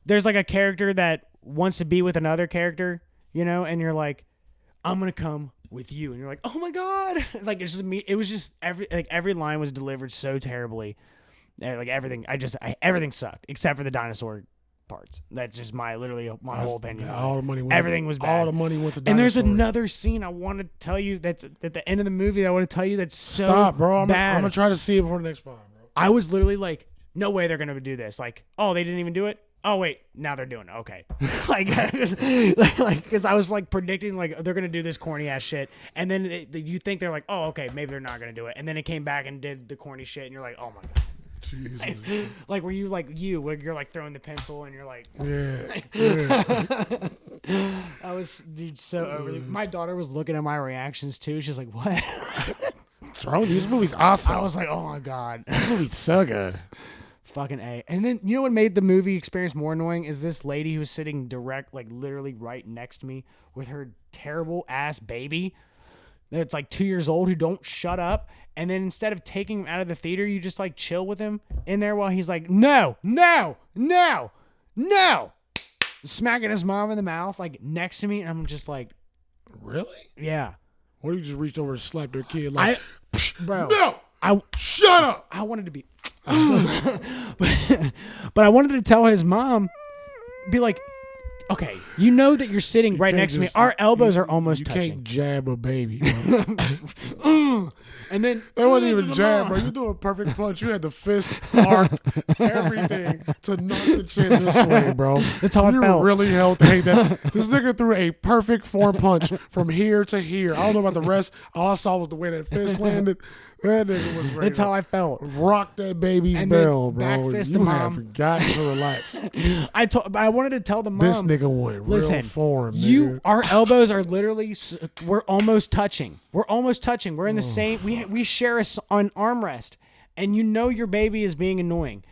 there's like a character that wants to be with another character, you know, and you're like, I'm gonna come with you, and you're like, oh my god, like it's just me. It was just every line was delivered so terribly, like everything. Everything sucked except for the dinosaur parts. That's just my whole opinion. All the money everything was bad. All the money went to dinosaur. And there's another scene I want to tell you that's at the end of the movie that I want to tell you that's so Stop, bro. bad. I'm gonna try to see it before the next part, bro. I was literally like, no way they're gonna do this. Like, oh, they didn't even do it. Oh wait, now they're doing it. Okay, like, because I was like predicting like they're gonna do this corny ass shit, and then you think they're like, oh okay, maybe they're not gonna do it, and then it came back and did the corny shit, and you're like, oh my god. Jesus. Like where you're like throwing the pencil and you're like, yeah. I was, dude, so overly. My daughter was looking at my reactions too. She's like, what? What's wrong with these movies? Awesome. I was like, oh my god, this movie's so good. Fucking A. And then you know what made the movie experience more annoying is this lady who's sitting like literally right next to me with her terrible ass baby that's like 2 years old who don't shut up. And then instead of taking him out of the theater, you just like chill with him in there while he's like, no, smacking his mom in the mouth like next to me, and I'm just like, really? Yeah. What if you just reached over and slapped her kid like, bro? No, shut up. I wanted to be, but I wanted to tell his mom, be like, okay, you know that you're sitting right next to me. Our elbows are almost touching. You can't jab a baby, bro. And then that wasn't even jab, bro. You do a perfect punch. You had the fist arced, everything to knock the chin this way, bro. That's how I felt. You really hate that. This nigga threw a perfect form punch from here to here. I don't know about the rest. All I saw was the way that fist landed. That nigga was ready. That's how I felt. Rock that baby's and bell, bro. Back fist you the have mom. got to relax. I wanted to tell the mom. This nigga went real form, nigga. Our elbows are literally, we're almost touching. We're in the same, we share an armrest. And you know your baby is being annoying.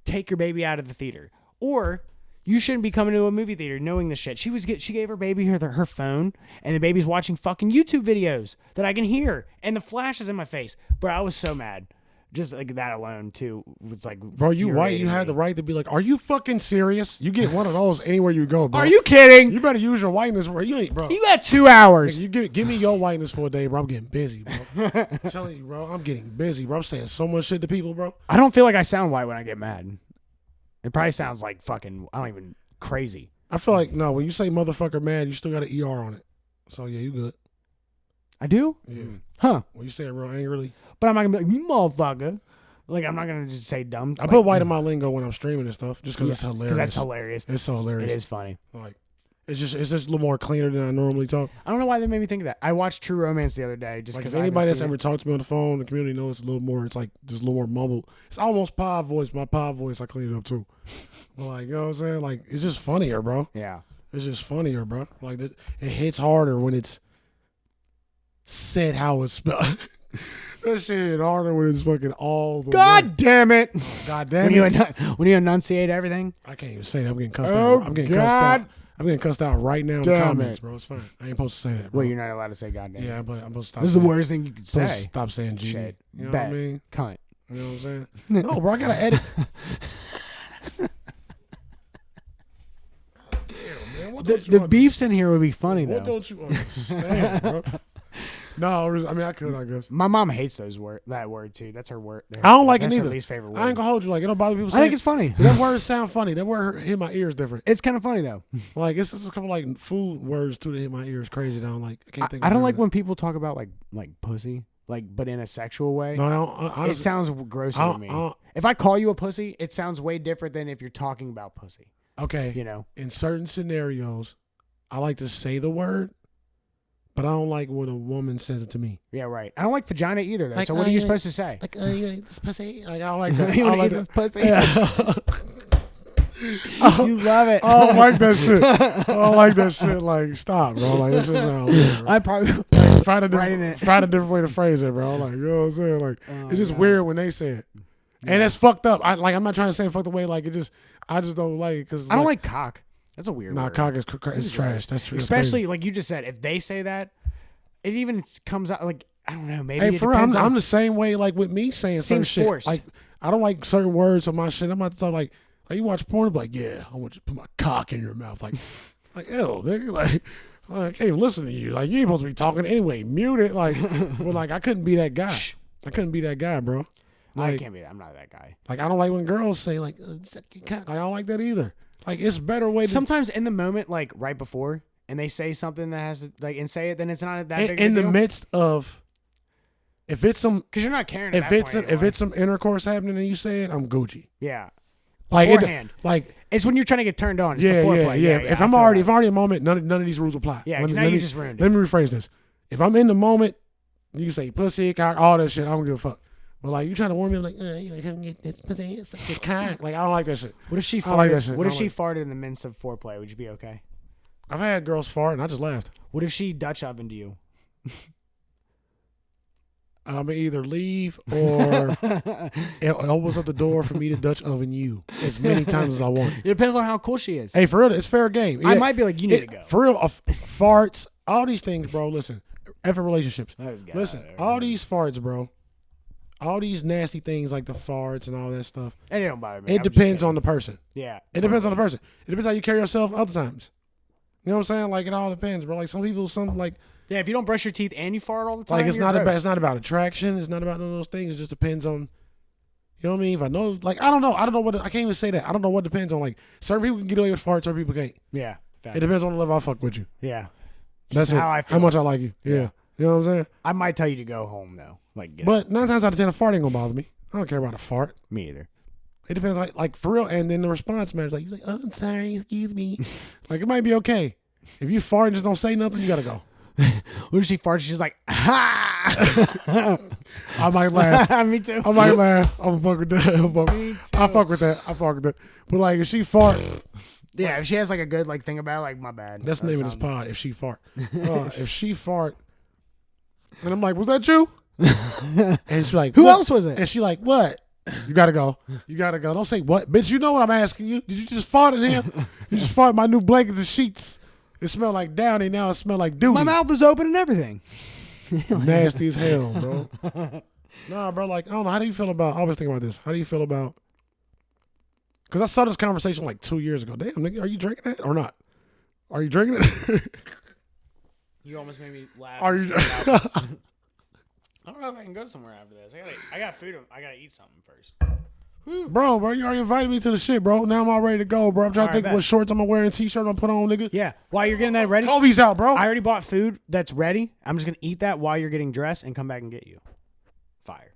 Take your baby out of the theater. Or you shouldn't be coming to a movie theater knowing this shit. She gave her baby her phone, and the baby's watching fucking YouTube videos that I can hear, and the flash is in my face. Bro, I was so mad. Just like that alone too. It's like, bro, you white. You had the right to be like, are you fucking serious? You get one of those anywhere you go, bro. Are you kidding? You better use your whiteness where you ain't, bro. You got 2 hours. You give me your whiteness for a day, bro. I'm getting busy, bro. I'm telling you, bro. I'm getting busy, bro. I'm saying so much shit to people, bro. I don't feel like I sound white when I get mad. It probably sounds like fucking, I don't even, crazy. I feel like, no, when you say motherfucker mad, you still got an ER on it. So, yeah, you good. I do? Yeah. Huh. When you say it real angrily. But I'm not going to be like, you motherfucker. Like, I'm not going to just say dumb. I put white in my lingo when I'm streaming and stuff just because it's hilarious. Because that's hilarious. It's so hilarious. It is funny. Like, it's just a little more cleaner than I normally talk. I don't know why they made me think of that. I watched True Romance the other day just because anybody that's ever talked to me on the phone, the community knows it's a little more, it's like just a little more mumbled. It's almost pod voice. My pod voice, I clean it up too. But like, you know what I'm saying? Like, it's just funnier, bro. Yeah. It's just funnier, bro. Like, it hits harder when it's said how it's spelled. That shit hit harder when it's fucking all the God way. damn it. God damn it. When you enunciate everything. I can't even say that. I'm getting cussed out. I'm getting cussed out. I'm getting cussed out right now in the comments, bro. It's fine. I ain't supposed to say that, bro. Well, you're not allowed to say goddamn. Yeah, but I'm supposed to stop. This is the worst thing you could say. Stop saying G. Shit. You know what I mean? Cunt. You know what I'm saying? No, bro, I gotta edit. Damn, man. The beefs in here would be funny, though. What don't you understand, bro? No, I mean I could, I guess. My mom hates that word too. That's her word. I don't like it That's her neither. least favorite word. I ain't gonna hold you. Like it don't bother people. I think it's funny. That word sound funny. That word hit my ears different. It's kind of funny though. Like it's just a couple like food words too that hit my ears crazy. Down like I can't think. I don't like when. when people talk about like pussy, like but in a sexual way. No, I don't, honestly, it sounds grosser to me. If I call you a pussy, it sounds way different than if you're talking about pussy. okay. You know, In certain scenarios, I like to say the word, but I don't like when a woman says it to me. yeah, right. I don't like vagina either though. Like, so what are you supposed to say? Like, you wanna eat this pussy? Like I don't like that. You I wanna don't eat like this that. pussy? You love it. I don't like that shit. I don't like that shit. Like, stop, bro. Like, this just sounds weird, bro. I probably Find writing it. a different way to phrase it, bro. Like, you know what I'm saying? Like, it's just God. weird when they say it. And that's fucked up. I'm not trying to say fucked away. Like, I just don't like it. Cause I don't like cock. That's a weird Nah, word. cock is trash. That's true. Especially like you just said, if they say that, it even comes out like I don't know. Maybe Hey, it for real, depends on. I'm the same way. Like with me saying certain Seems shit. forced. Like I don't like certain words on my shit. I'm about to start like you watch porn, be like, yeah, I want you to put my cock in your mouth. Like ew, nigga. Like I can't even listen to you. Like you ain't supposed to be talking anyway. Mute it. Like, well, like I couldn't be that guy. I couldn't be that guy, bro. Like, I can't be that. I'm not that guy. Like I don't like when girls say like, suck your cock. Like, I don't like that either. Like it's a better way to Sometimes in the moment, like right before, and they say something that has to like and say it, then it's not that big of a in the deal. midst of if it's some Because you're not caring. if it's some intercourse happening and you say it, I'm Gucci. yeah. Like Beforehand. like It's when you're trying to get turned on. It's yeah, the foreplay. yeah. If I'm I feel already that. a moment, none of these rules apply. Yeah, Let me- now let you me- just ruined it. Let me rephrase this. If I'm in the moment, you can say pussy, cock, all that shit. I don't give a fuck. But like you trying to warn me, I'm like, you come get this pussy, suck your cock. Like I don't like that shit. What if she I don't like that farted? shit. What I if don't she like- farted in the midst of foreplay? Would you be okay? I've had girls fart and I just laughed. What if she Dutch ovened you? I'm gonna either leave or it opens up the door for me to Dutch oven you as many times as I want. It depends on how cool she is. Hey, for real, it's fair game. I Yeah, might be like, you need to go. For real, farts, all these things, bro. Listen, effort relationships. That is good. Listen, all these farts, bro. All these nasty things like the farts and all that stuff. And it don't bother me. It depends on the person. Yeah. It depends on the person. It depends how you carry yourself other times. You know what I'm saying? Like it all depends, bro. Like some people, Yeah, if you don't brush your teeth and you fart all the time, like it's you're not gross. it's not about attraction. It's not about none of those things. It just depends on. You know what I mean? If I know, like I don't know what I can't even say that. I don't know what depends on. Like certain people can get away with farts, certain people can't. Yeah. It depends on the level I fuck with you. Yeah. That's how it. I feel. How much I like you. Yeah. Yeah. You know what I'm saying? I might tell you to go home though. Like, get But 9 times out of 10, a fart ain't gonna bother me. I don't care about a fart. me either. It depends, like for real. And then the response matters. Like you're like, oh, I'm sorry, excuse me. Like it might be okay. If you fart and just don't say nothing, you gotta go. What if she farts? She's like, ha! I might laugh. Me too. I might laugh. I'm fuck with that. Me too. I fuck with that. But like if she fart, Yeah, if she has like a good like thing about it, like my bad. that's the That name of this sounds- pod. If she fart, if she fart, and I'm like, was that you? And she's like, Who "What?" else was it? And she like, what? You gotta go. You gotta go. Don't say what, bitch. You know what I'm asking you. Did you just fart in here? You just fart in my new blankets and sheets. It smelled like Downy. Now it smell like duty. My mouth was open and everything. Nasty as hell, bro. Nah, bro. Like I don't know. How do you feel about? I always think about this. How do you feel about? Because I saw this conversation like 2 years ago. Damn, nigga, are you drinking that or not? Are you drinking it? You almost made me laugh. Are you? I don't know if I can go somewhere after this. I got food. I gotta eat something first. Bro, you already invited me to the shit, bro. Now I'm all ready to go, bro. I'm trying to All think right, what bet. shorts I'm gonna wear and t-shirt I'm gonna put on, nigga. Yeah. While you're getting that ready, Kobe's out, bro. I already bought food that's ready. I'm just gonna eat that while you're getting dressed and come back and get you. Fire.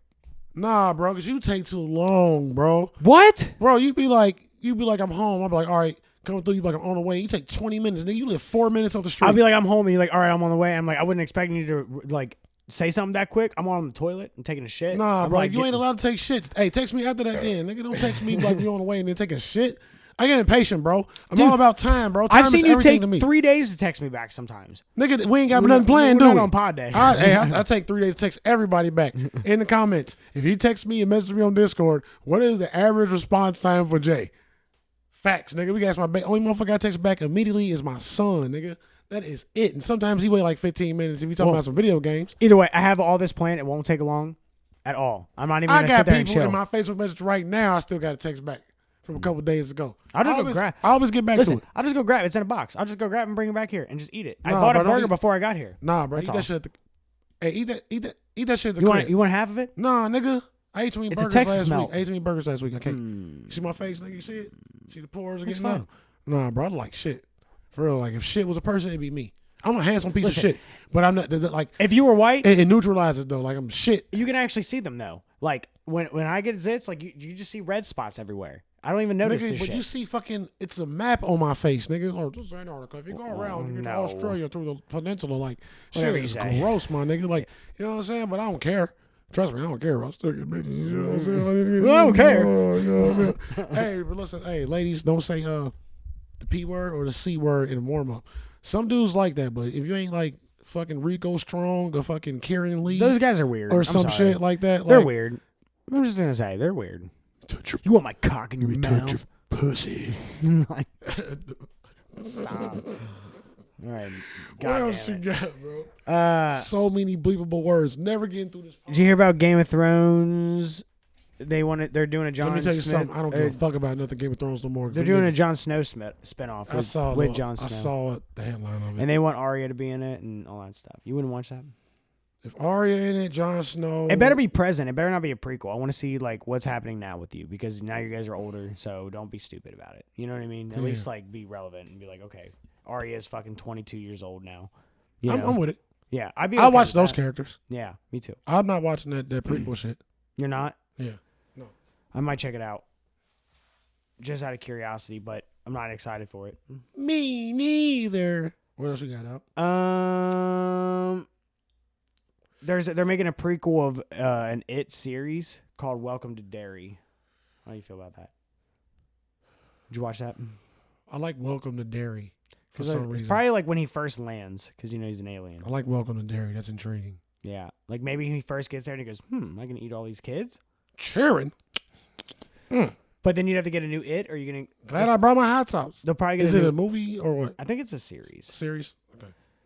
Nah, bro, because you take too long, bro. What? Bro, you be like, I'm home. I'm like, all right, coming through. You be like, I'm on the way. You take 20 minutes, nigga. You live 4 minutes off the street. I'll be like, I'm home, and you're like, all right, I'm on the way. I'm like, I wasn't expecting you to like say something that quick. I'm on the toilet and taking a shit. Nah, I'm bro, like, you ain't allowed to take shits. Hey, text me after that then. Nigga, don't text me like you on the way and then take a shit. I get impatient, bro. I'm Dude, all about time, bro. Time I've seen is you everything take to me. 3 days to text me back sometimes. Nigga, we ain't got We're nothing not- planned, we're do not we? on pod day. I take 3 days to text everybody back in the comments. If he texts me and messages me on Discord, what is the average response time for Jay? Facts, nigga. We got my only motherfucker I text back immediately is my son, nigga. That is it. And sometimes he wait like 15 minutes if we talking Whoa. about some video games. Either way, I have all this planned. It won't take long at all. I'm not even I gonna got sit there and people chill. in my Facebook message right now. I still got a text back from a couple days ago. I'll just go always, grab. I always get back Listen, to it. I'll just go grab it. It's in a box. I'll just go grab it and bring it back here and just eat it. I Nah, bought bro, a don't burger eat- before I got here. Nah, bro. That's Eat all. that shit. Hey, eat that shit at the You crib. want half of it? Nah, nigga. I ate too many It's a burgers Texas last melt. week. I ate too many burgers last week. I can't. You see my face, nigga? You see it? See the pores are That's getting out? Nah, bro. I like shit. For real. Like, if shit was a person, it'd be me. I'm a handsome piece of shit. But I'm not, like. If you were white. It neutralizes, though. Like, I'm shit. You can actually see them, though. Like, when I get zits, like, you just see red spots everywhere. I don't even notice Nigga, this but shit. you see fucking, it's a map on my face, nigga. Oh, this is Antarctica. If you go around, you get to no. Australia through the peninsula, like, Whatever shit you is say. gross, my nigga. Like, you know what I'm saying? But I don't care. Trust me, I don't care. I'll still get bitches. You know what I'm saying? I don't care. You know what I'm saying? Hey, but listen, hey, ladies, don't say the P word or the C word in warm up. Some dudes like that, but if you ain't like fucking Rico Strong or fucking Kieran Lee, Those guys are weird. or I'm some sorry. shit like that, They're like, weird. I'm just gonna say they're weird. touch your, You want my cock in your touch your mouth? pussy. Like, stop. All right. What God else you damn it. got, bro? So many bleepable words. Never getting through this. Did you hear about Game of Thrones? They're doing a Jon Let me tell you Smith. something. I don't give a fuck about nothing Game of Thrones no more. They're doing a Jon Snow spinoff with Jon Snow. I saw the headline of it. And they want Arya to be in it and all that stuff. You wouldn't watch that? If Arya in it, Jon Snow. It better be present. It better not be a prequel. I want to see like what's happening now with you because now you guys are older, so don't be stupid about it. You know what I mean? At least like be relevant and be like, okay, Arya is fucking 22 years old now. You know? I'm with it. Yeah, I'd be. I Okay watch with those that. characters. Yeah, me too. I'm not watching that prequel shit. You're not? Yeah. I might check it out, just out of curiosity, but I'm not excited for it. Me neither. What else you got out? They're making a prequel of an It series called Welcome to Derry. How do you feel about that? Did you watch that? I like Welcome to Derry for Because some it's reason. probably like when he first lands, because you know he's an alien. I like Welcome to Derry. That's intriguing. Yeah, like maybe he first gets there and he goes, am I gonna eat all these kids? Cheering. But then you'd have to get a new It, or you're gonna. Glad I brought my hot sauce. They'll probably get. Is it a movie or what? I think it's a series. Series.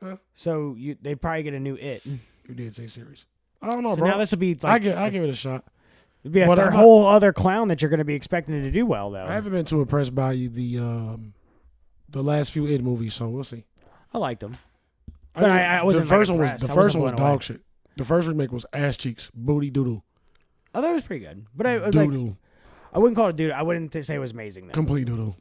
Okay. So they probably get a new It. You did say series. I don't know, So bro. now this will be like I give it a shot. it'd be But a I'm not- whole other clown that you're gonna be expecting to do well though. I haven't been too impressed by the last few It movies, so we'll see. I liked them. But I wasn't the first like, one was impressed. the I first wasn't one was blown away. dog shit. The first remake was ass cheeks, booty doodle, I thought it was pretty good, but I like doodle, I wouldn't call it dude. I wouldn't say it was amazing though. complete doodle.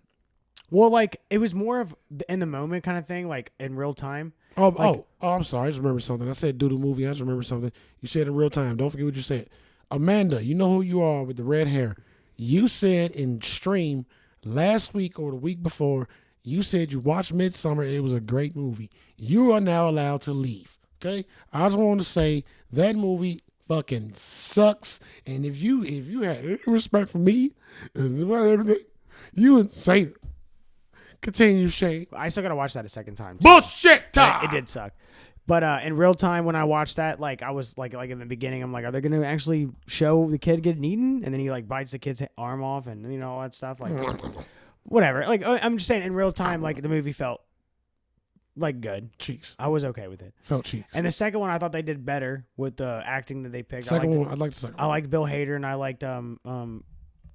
Well, like it was more of in the moment kind of thing, like in real time. Oh, I'm sorry. I just remembered something. I said doodle movie. I just remembered something. You said in real time. Don't forget what you said. Amanda, you know who you are with the red hair. You said in stream last week or the week before, you said you watched Midsummer. It was a great movie. You are now allowed to leave. Okay? I just want to say that movie fucking sucks. And if you had any respect for me and everything, you would say it. Continue, Shane. I still gotta watch that a second time. Bullshit But time. it did suck. But in real time, when I watched that, like I was like in the beginning, I'm like, are they gonna actually show the kid getting eaten? And then he like bites the kid's arm off, and you know all that stuff. Like whatever. Like I'm just saying, in real time, like the movie felt like good. Cheeks. I was okay with it. Felt cheeks. And the second one, I thought they did better with the acting that they picked. Second one, I liked the second I one. liked Bill Hader, and I liked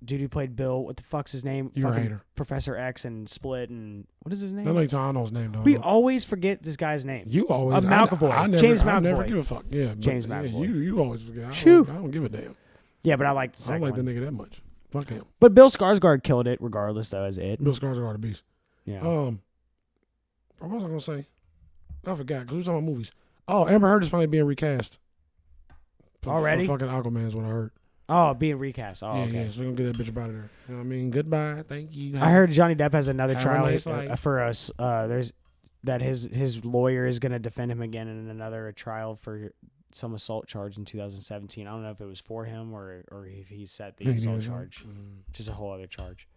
dude who played Bill. What the fuck's his name? You're a Fucking hater. Professor X and Split, and what is his name? I know his name, though. We always forget this guy's name. You always. McAvoy. I never, James I never McAvoy. give a fuck. Yeah. James but, McAvoy. Yeah, you always forget. I Shoo. don't give a damn. Yeah, but I liked the I don't second like one. the nigga that much. Fuck him. But Bill Skarsgård killed it regardless, though, as it. Bill Skarsgård, the beast. Yeah. What was I gonna say? I forgot because we were talking about movies. Oh, Amber Heard is finally being recast. Already? For fucking Aquaman is what I heard. Oh, being recast. Oh, yeah, okay. yeah. So we're gonna get that bitch up out of there. You know what I mean? Goodbye. Thank you. I heard Johnny Depp has another Have a trial nice life. for us. There's that his lawyer is going to defend him again in another trial for some assault charge in 2017. I don't know if it was for him or if he set the assault charge, which is a whole other charge.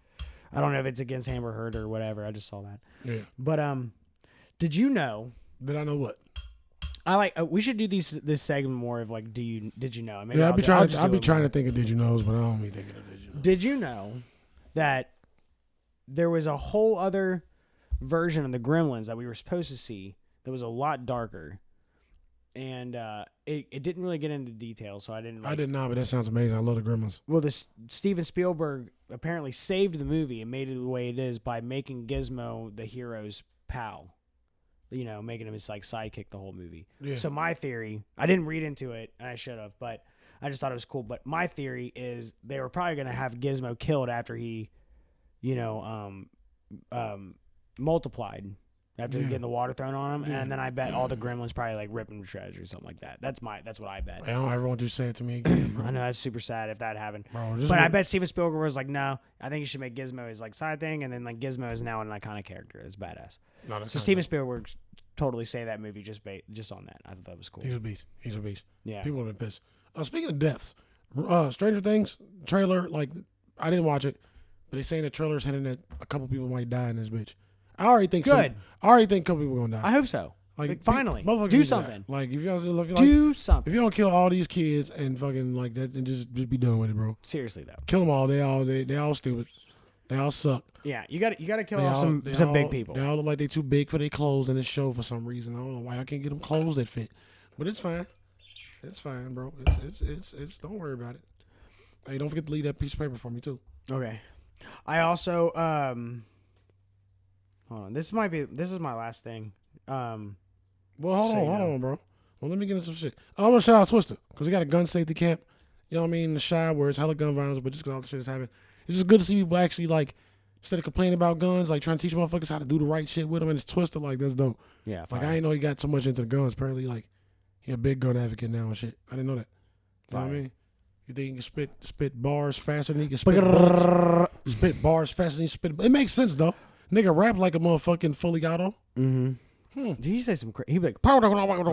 I don't know if it's against Amber Heard or whatever. I just saw that. Yeah. But did you know? Did I know what? I like. We should do this segment more of like, did you know? Maybe Yeah, I'll be trying to to think of did you knows, but I don't be thinking of did you know. Did you know that there was a whole other version of the Gremlins that we were supposed to see that was a lot darker, and it didn't really get into detail, so I didn't. I did not, but that sounds amazing. I love the Gremlins. Well, Steven Spielberg apparently saved the movie and made it the way it is by making Gizmo the hero's pal. making him his like sidekick the whole movie. Yeah. So my theory, I didn't read into it, and I should have, but I just thought it was cool. But my theory is they were probably gonna have Gizmo killed after he, multiplied. After getting the water thrown on him, and then I bet all the gremlins probably like rip him to shreds or something like that. That's what I bet. I don't ever want you to say it to me again, bro. I know that's super sad if that happened. Bro, But I bet Steven Spielberg was like, no, I think you should make Gizmo his like side thing, and then like Gizmo is now an iconic character. It's badass. No, that's So Steven Spielberg totally saved that movie just on that. I thought that was cool. He's a beast. He's a beast. Yeah. People have been pissed. Speaking of deaths, Stranger Things trailer, like I didn't watch it, but they saying the trailer's hinting that a couple people might die in this bitch. I already think Good. I already think a couple people gonna die. I hope so. Like finally, do something. Like if you something. if you don't kill all these kids and fucking like that, and just be done with it, bro. Seriously though, Kill them all. They all stupid. They all suck. Yeah, you got to kill off some big people. They all look like they too big for their clothes in this show for some reason. I don't know why I can't get them clothes that fit, but it's fine. It's fine, bro. It's don't worry about it. Hey, don't forget to leave that piece of paper for me too. Okay. I also hold on. This is my last thing. Well, hold on, bro. Well, let me get into some shit. I want to shout out Twister because we got a gun safety camp. You know what I mean? In the Shy where it's hella gun violence, but just because all the shit is happening, it's just good to see people actually like instead of complaining about guns, like trying to teach motherfuckers how to do the right shit with them. And it's Twister, like that's dope. Yeah. Like I didn't know he got so much into the guns. Apparently, like he a big gun advocate now and shit. I didn't know that. You know what I mean? You think he can spit bars faster than he can spit bullets? Spit bars faster than he spit. It makes sense though. Nigga rap like a motherfucking fully auto. Mm-hmm. Did he say some crazy? He be like,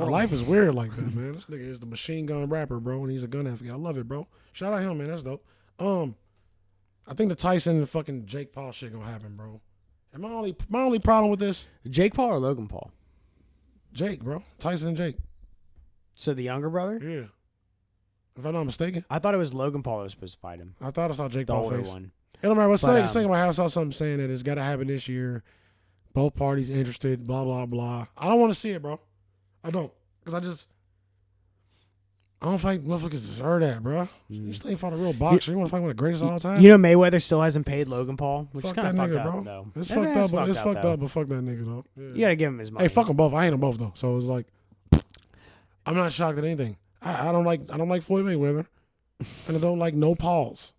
life is weird like that, man. This nigga is the machine gun rapper, bro, and he's a gun advocate. I love it, bro. Shout out him, man. That's dope. I think the Tyson and fucking Jake Paul shit gonna happen, bro. And my only problem with this, Jake Paul or Logan Paul? Jake, bro. Tyson and Jake. So the younger brother? Yeah. If I'm not mistaken. I thought it was Logan Paul that was supposed to fight him. I thought I saw Jake The Paul older face. one. It don't matter what saying my house. I saw something saying that it's got to happen this year. Both parties interested. Blah blah blah. I don't want to see it, bro. I don't, cause I don't fight motherfuckers deserve that, bro. You still ain't fight a real boxer. You want to fight one of the greatest of all time? You know Mayweather still hasn't paid Logan Paul, which is fuck kind that of nigga, fucked up, bro. though. It's fucked up, but it's fucked up, but fuck that nigga, though. Yeah. You gotta give him his money. Hey, fuck them both. I hate them both though. So it's like, I'm not shocked at anything. I don't like Floyd Mayweather, and I don't like no Pauls.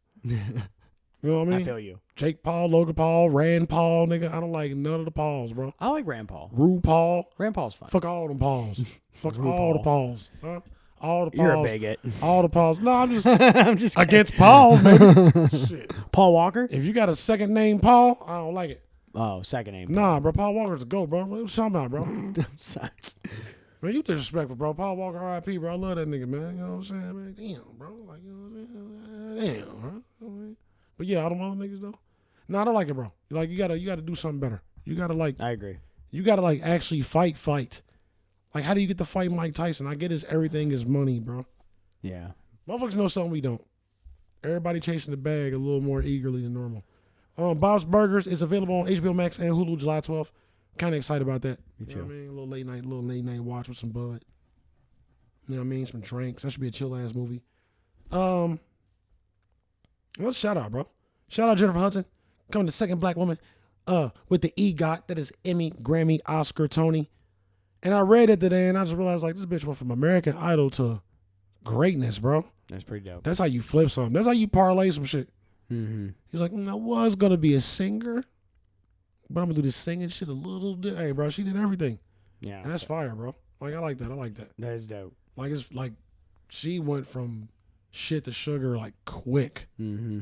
You know what I mean? I feel you. Jake Paul, Logan Paul, Rand Paul, nigga. I don't like none of the Pauls, bro. I like Rand Paul. Rue Paul. Rand Paul's fine. Fuck all them Pauls. Fuck Rue all the Paul. Pauls. Huh? All the Pauls. You're a bigot. All the Pauls. No, I'm just I'm just kidding. against Pauls, baby. Shit. Paul Walker? If you got a second name Paul, I don't like it. Oh, second name. Nah, bro. Paul Walker's a GOAT, bro. What you talking about, bro? I'm sorry. Man, you disrespectful, bro. Paul Walker, R.I.P., bro. I love that nigga, man. You know what I'm saying, man? Damn, bro. Like, you know what I'm saying? Damn, bro. You know what I mean? But yeah, all them other niggas, though. Nah, I don't like it, bro. Like, you gotta do something better. You gotta, like, I agree. you gotta, like, actually fight. Like, how do you get to fight Mike Tyson? I get his everything is money, bro. Yeah. Motherfuckers know something we don't. Everybody chasing the bag a little more eagerly than normal. Bob's Burgers is available on HBO Max and Hulu July 12th. Kind of excited about that. Me too. You know what I mean? A little late night watch with some bud. You know what I mean? Some drinks. That should be a chill ass movie. Let's shout out, bro. Shout out Jennifer Hudson, coming to second black woman with the EGOT. That is Emmy, Grammy, Oscar, Tony. And I read it today and I just realized like this bitch went from American Idol to greatness, bro. That's pretty dope. That's how you flip something. That's how you parlay some shit. Mm-hmm. He's like, I was gonna be a singer, but I'm gonna do this singing shit a little bit. Hey, bro, she did everything. Yeah. And that's fire, bro. Like, I like that. That is dope. Like, it's like she went from shit to sugar, like, quick. Mm-hmm.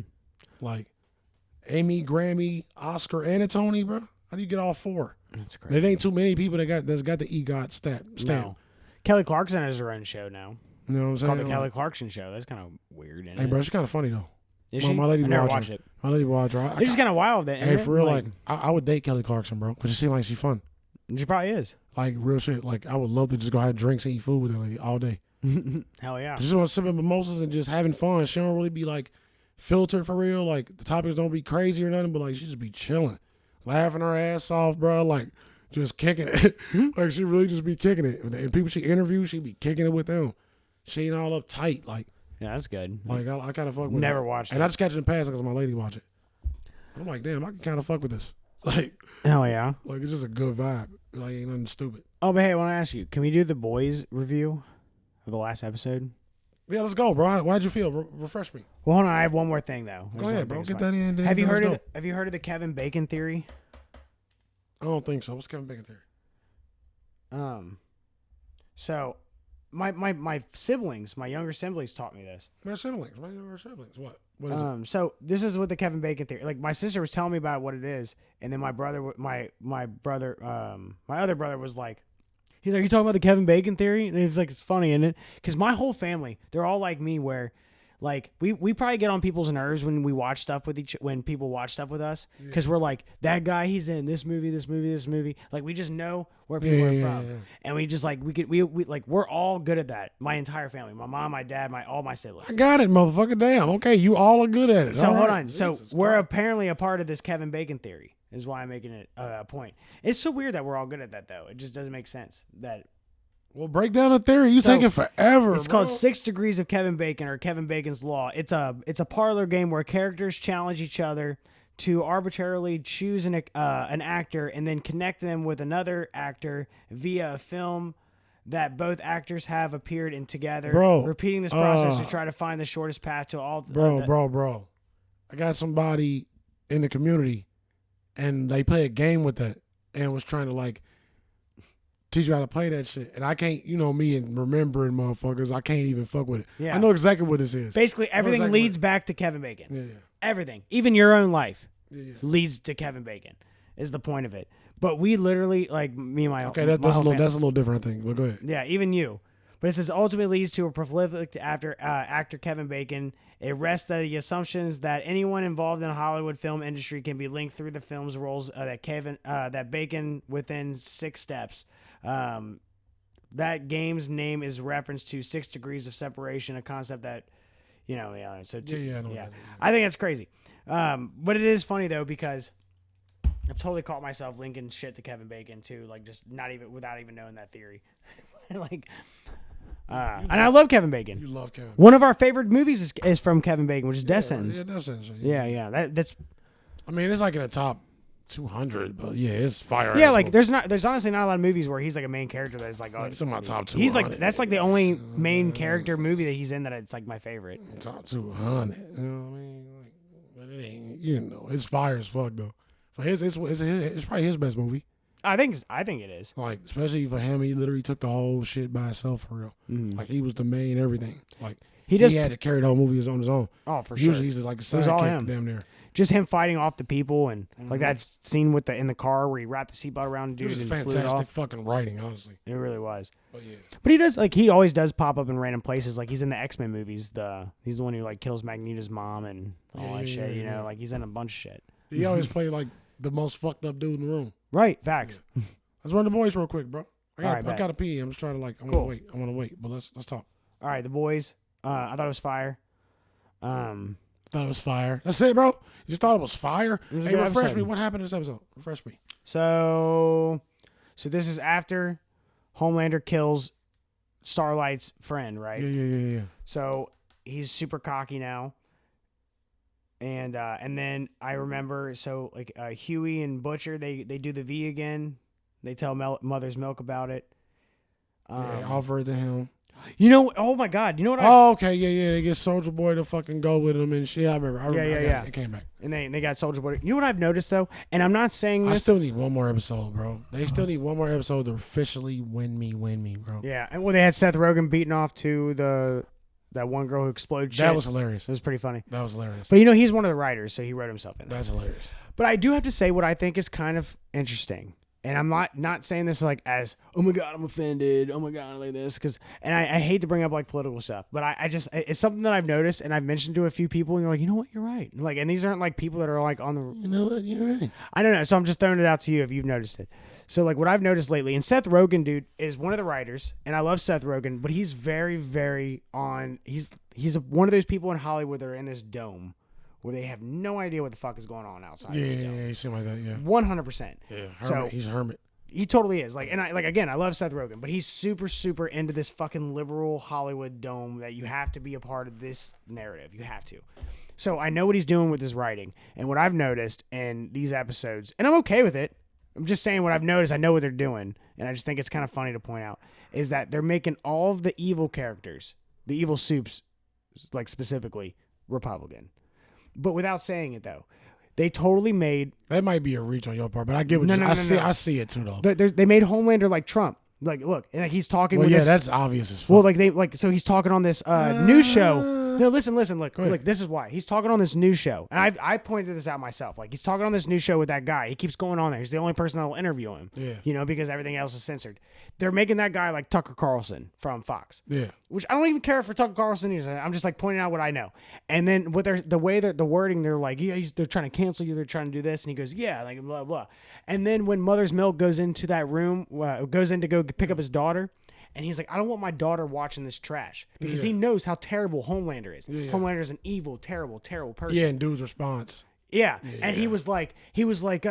Like, Amy, Grammy, Oscar, and a Tony, bro. How do you get all four? That's crazy. There ain't too many people that's got the EGOT stamp. No. Kelly Clarkson has her own show now. You know what I'm It's saying? called the Kelly Clarkson Show. That's kind of weird, isn't Hey, it? bro, she's kind of funny, though. Is my, she? my lady I never watch watched her. it. My lady watch her. It's just kind of wild that. Hey, for real, like I would date Kelly Clarkson, bro, because she seems like she's fun. She probably is. Like, real shit. Like, I would love to just go have drinks and eat food with her like, all day. Hell yeah. Just want to sipping mimosas and just having fun. She don't really be, like, filtered for real. Like, the topics don't be crazy or nothing, but, like, she just be chilling. Laughing her ass off, bro. Like, just kicking it. Like, she really just be kicking it. And people she interviews, she be kicking it with them. She ain't all uptight. Like, Yeah, that's good. I kind of fuck with Never her. watched And it. I just catch it in passing because my lady watch it. I'm like, damn, I can kind of fuck with this. Like, Hell yeah. it's just a good vibe. Like ain't nothing stupid. Oh, but hey, I want to ask you, can we do the boys review of the last episode? Yeah, let's go, bro. How'd you feel? Refresh me. Well, hold on. I have one more thing though. Go ahead, bro. Get that in. Have you heard of the Kevin Bacon theory? I don't think so. What's Kevin Bacon theory? So my siblings, my younger siblings taught me this. My siblings. What? What is it? So this is what the Kevin Bacon theory. Like my sister was telling me about what it is, and then my other brother was like, he's like, "You talking about the Kevin Bacon theory?" And it's like it's funny, isn't it? Because my whole family, they're all like me, where like we probably get on people's nerves when we watch stuff with when people watch stuff with us, because we're like, that guy, he's in this movie. Like we just know where people are from, and we just like we like we're all good at that. My entire family, my mom, my dad, all my siblings. I got it, motherfucker. Damn. Okay, you all are good at it. So all hold right. on. So Jesus we're Christ. apparently a part of this Kevin Bacon theory. Is why I'm making it a point. It's so weird that we're all good at that though. It just doesn't make sense that. Well, break down the theory. You taking forever. It's called 6 Degrees of Kevin Bacon, or Kevin Bacon's Law. It's a parlor game where characters challenge each other to arbitrarily choose an actor and then connect them with another actor via a film that both actors have appeared in together. Bro, repeating this process to try to find the shortest path to all. Bro. I got somebody in the community, and they play a game with that, and was trying to like teach you how to play that shit. And I can't, you know me and remembering motherfuckers, I can't even fuck with it. Yeah. I know exactly what this is. Basically, everything leads back to Kevin Bacon. Yeah. Everything, even your own life, Yeah. leads to Kevin Bacon. Is the point of it? But we literally, like me and my Okay, my that's whole a family. little different thing. But go ahead. Yeah, even you. But it says ultimately leads to a prolific actor Kevin Bacon. It rests that the assumptions that anyone involved in the Hollywood film industry can be linked through the film's roles that Bacon within 6 steps. That game's name is reference to 6 Degrees of Separation, a concept that, So I know yeah. what that is. I think that's crazy. But it is funny though, because I've totally caught myself linking shit to Kevin Bacon too, like just without even knowing that theory. And I love Kevin Bacon. You love Kevin. One of our favorite movies is from Kevin Bacon, which is Death Sentence. Yeah, Death Sentence. Yeah. That's I mean, it's like in the top 200, but yeah, it's fire. yeah. Like there's honestly not a lot of movies where he's like a main character that is like, oh, it's in my top 200. he's like that's like the only main character movie that he's in that it's like my favorite. Top 200. You know what I mean? Like, but it ain't. It's fire as fuck though. For it's probably his best movie. I think it is. Like, especially for him, he literally took the whole shit by himself for real. Like, he was the main everything. Like, he had to carry the whole movie on his own. Oh, for sure. Usually he's just like a sidekick damn near. Just him fighting off the people and like that scene in the car where he wrapped the seatbelt around the It dude was and flew it fantastic off. fucking writing, honestly. It really was. But yeah. But he always does pop up in random places. Like he's in the X-Men movies. He's the one who like kills Magneto's mom and all that shit. You know, like he's in a bunch of shit. He always played like the most fucked up dude in the room. Right. Facts. Yeah. Let's run the boys real quick, bro. I bet. gotta pee. I'm just trying to I Cool. want to wait. But let's talk. All right, the boys. I thought it was fire. Thought it was fire. That's it, bro. You just thought it was fire. was a Hey, good refresh episode. me. What happened in this episode? Refresh me. So this is after Homelander kills Starlight's friend, right? Yeah. So he's super cocky now. And then I remember, Huey and Butcher, they do the V again. They tell Mother's Milk about it. Yeah, offer it to him. Oh my God, you know what? Oh, okay, yeah. They get Soldier Boy to fucking go with him and shit. I remember. Yeah. It came back. And they got Soldier Boy. You know what I've noticed though, and I'm not saying this. I still need one more episode, bro. They still need one more episode to officially win me, bro. Yeah, and they had Seth Rogen beating off to that one girl who exploded shit. That was hilarious. It was pretty funny. That was hilarious. But he's one of the writers, so he wrote himself in there. That's hilarious. But I do have to say what I think is kind of interesting. And I'm not saying this like as, oh my God, I'm offended. Oh my God, like this. And I hate to bring up like political stuff, but I just, it's something that I've noticed and I've mentioned to a few people and they're like, you know what, you're right. Like, and these aren't like people that are like on the, You know what, you're right. I don't know. So I'm just throwing it out to you if you've noticed it. So like what I've noticed lately, and Seth Rogen, dude, is one of the writers, and I love Seth Rogen, but he's very, very he's one of those people in Hollywood that are in this dome where they have no idea what the fuck is going on outside. Yeah, this dome. he seemed like that, yeah. 100%. Yeah, hermit. So he's a hermit. he totally is. Like, and I love Seth Rogen, but he's super, super into this fucking liberal Hollywood dome that you have to be a part of this narrative. You have to. So I know what he's doing with his writing, and what I've noticed in these episodes, and I'm okay with it. I'm just saying what I've noticed. I know what they're doing, and I just think it's kind of funny to point out is that they're making all of the evil characters, the evil soups, like specifically Republican, but without saying it though. They totally made. That might be a reach on your part, but I get what I see it too though. They made Homelander like Trump. Like, look, and like he's talking. Well, with yeah, this, that's obvious as fuck. Well, so he's talking on this news show. No, listen, look, this is why he's talking on this news show, and I pointed this out myself. Like he's talking on this news show with that guy. He keeps going on there. He's the only person that will interview him. Yeah. You know, because everything else is censored. They're making that guy like Tucker Carlson from Fox. Yeah. Which I don't even care for Tucker Carlson. I'm just like pointing out what I know. And then with the way that the wording, they're like, yeah, they're trying to cancel you. They're trying to do this, and he goes, yeah, like blah blah. And then when Mother's Milk goes into that room, goes in to go pick up his daughter. And he's like, I don't want my daughter watching this trash because he knows how terrible Homelander is. Yeah. Homelander is an evil, terrible, terrible person. Yeah, and dude's response. Yeah, and he was like,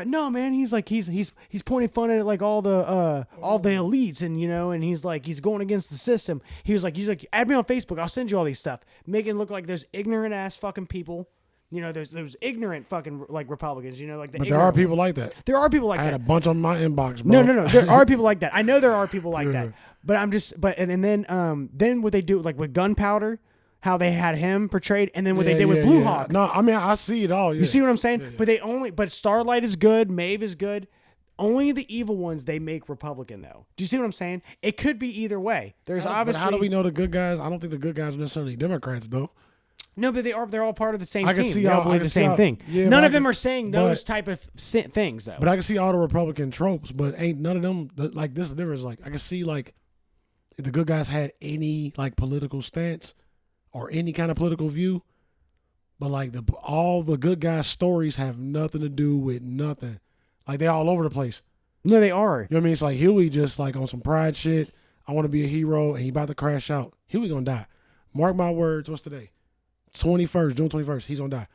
no, man. He's like, he's pointing fun at like all the elites, and you know, and he's like, he's going against the system. He's like, add me on Facebook. I'll send you all these stuff, making it look like there's ignorant ass fucking people. You know, there's ignorant fucking like Republicans. You know, like the. But there are people like that. There are people like that. I had a bunch on my inbox, bro. No. There are people like that. I know there are people like that. But I'm just, and then what they do like with Gunpowder, how they had him portrayed, and then what they did with Blue Hawk. No, I mean I see it all. Yeah. You see what I'm saying? Yeah. But Starlight is good, Maeve is good. Only the evil ones they make Republican though. Do you see what I'm saying? It could be either way. There's obviously. But how do we know the good guys? I don't think the good guys are necessarily Democrats though. No, but they're all part of the same I can team. see They all believe the same thing. Yeah, none of them are saying those type of things though. But I can see all the Republican tropes, but ain't none of them like this. Is the difference. Like I can see like if the good guys had any like political stance or any kind of political view, but like all the good guys' stories have nothing to do with nothing. Like they all over the place. No, they are. You know what I mean? It's like Huey just like on some pride shit. I want to be a hero, and he about to crash out. Huey gonna die. Mark my words. What's today? 21st, June 21st. He's gonna die.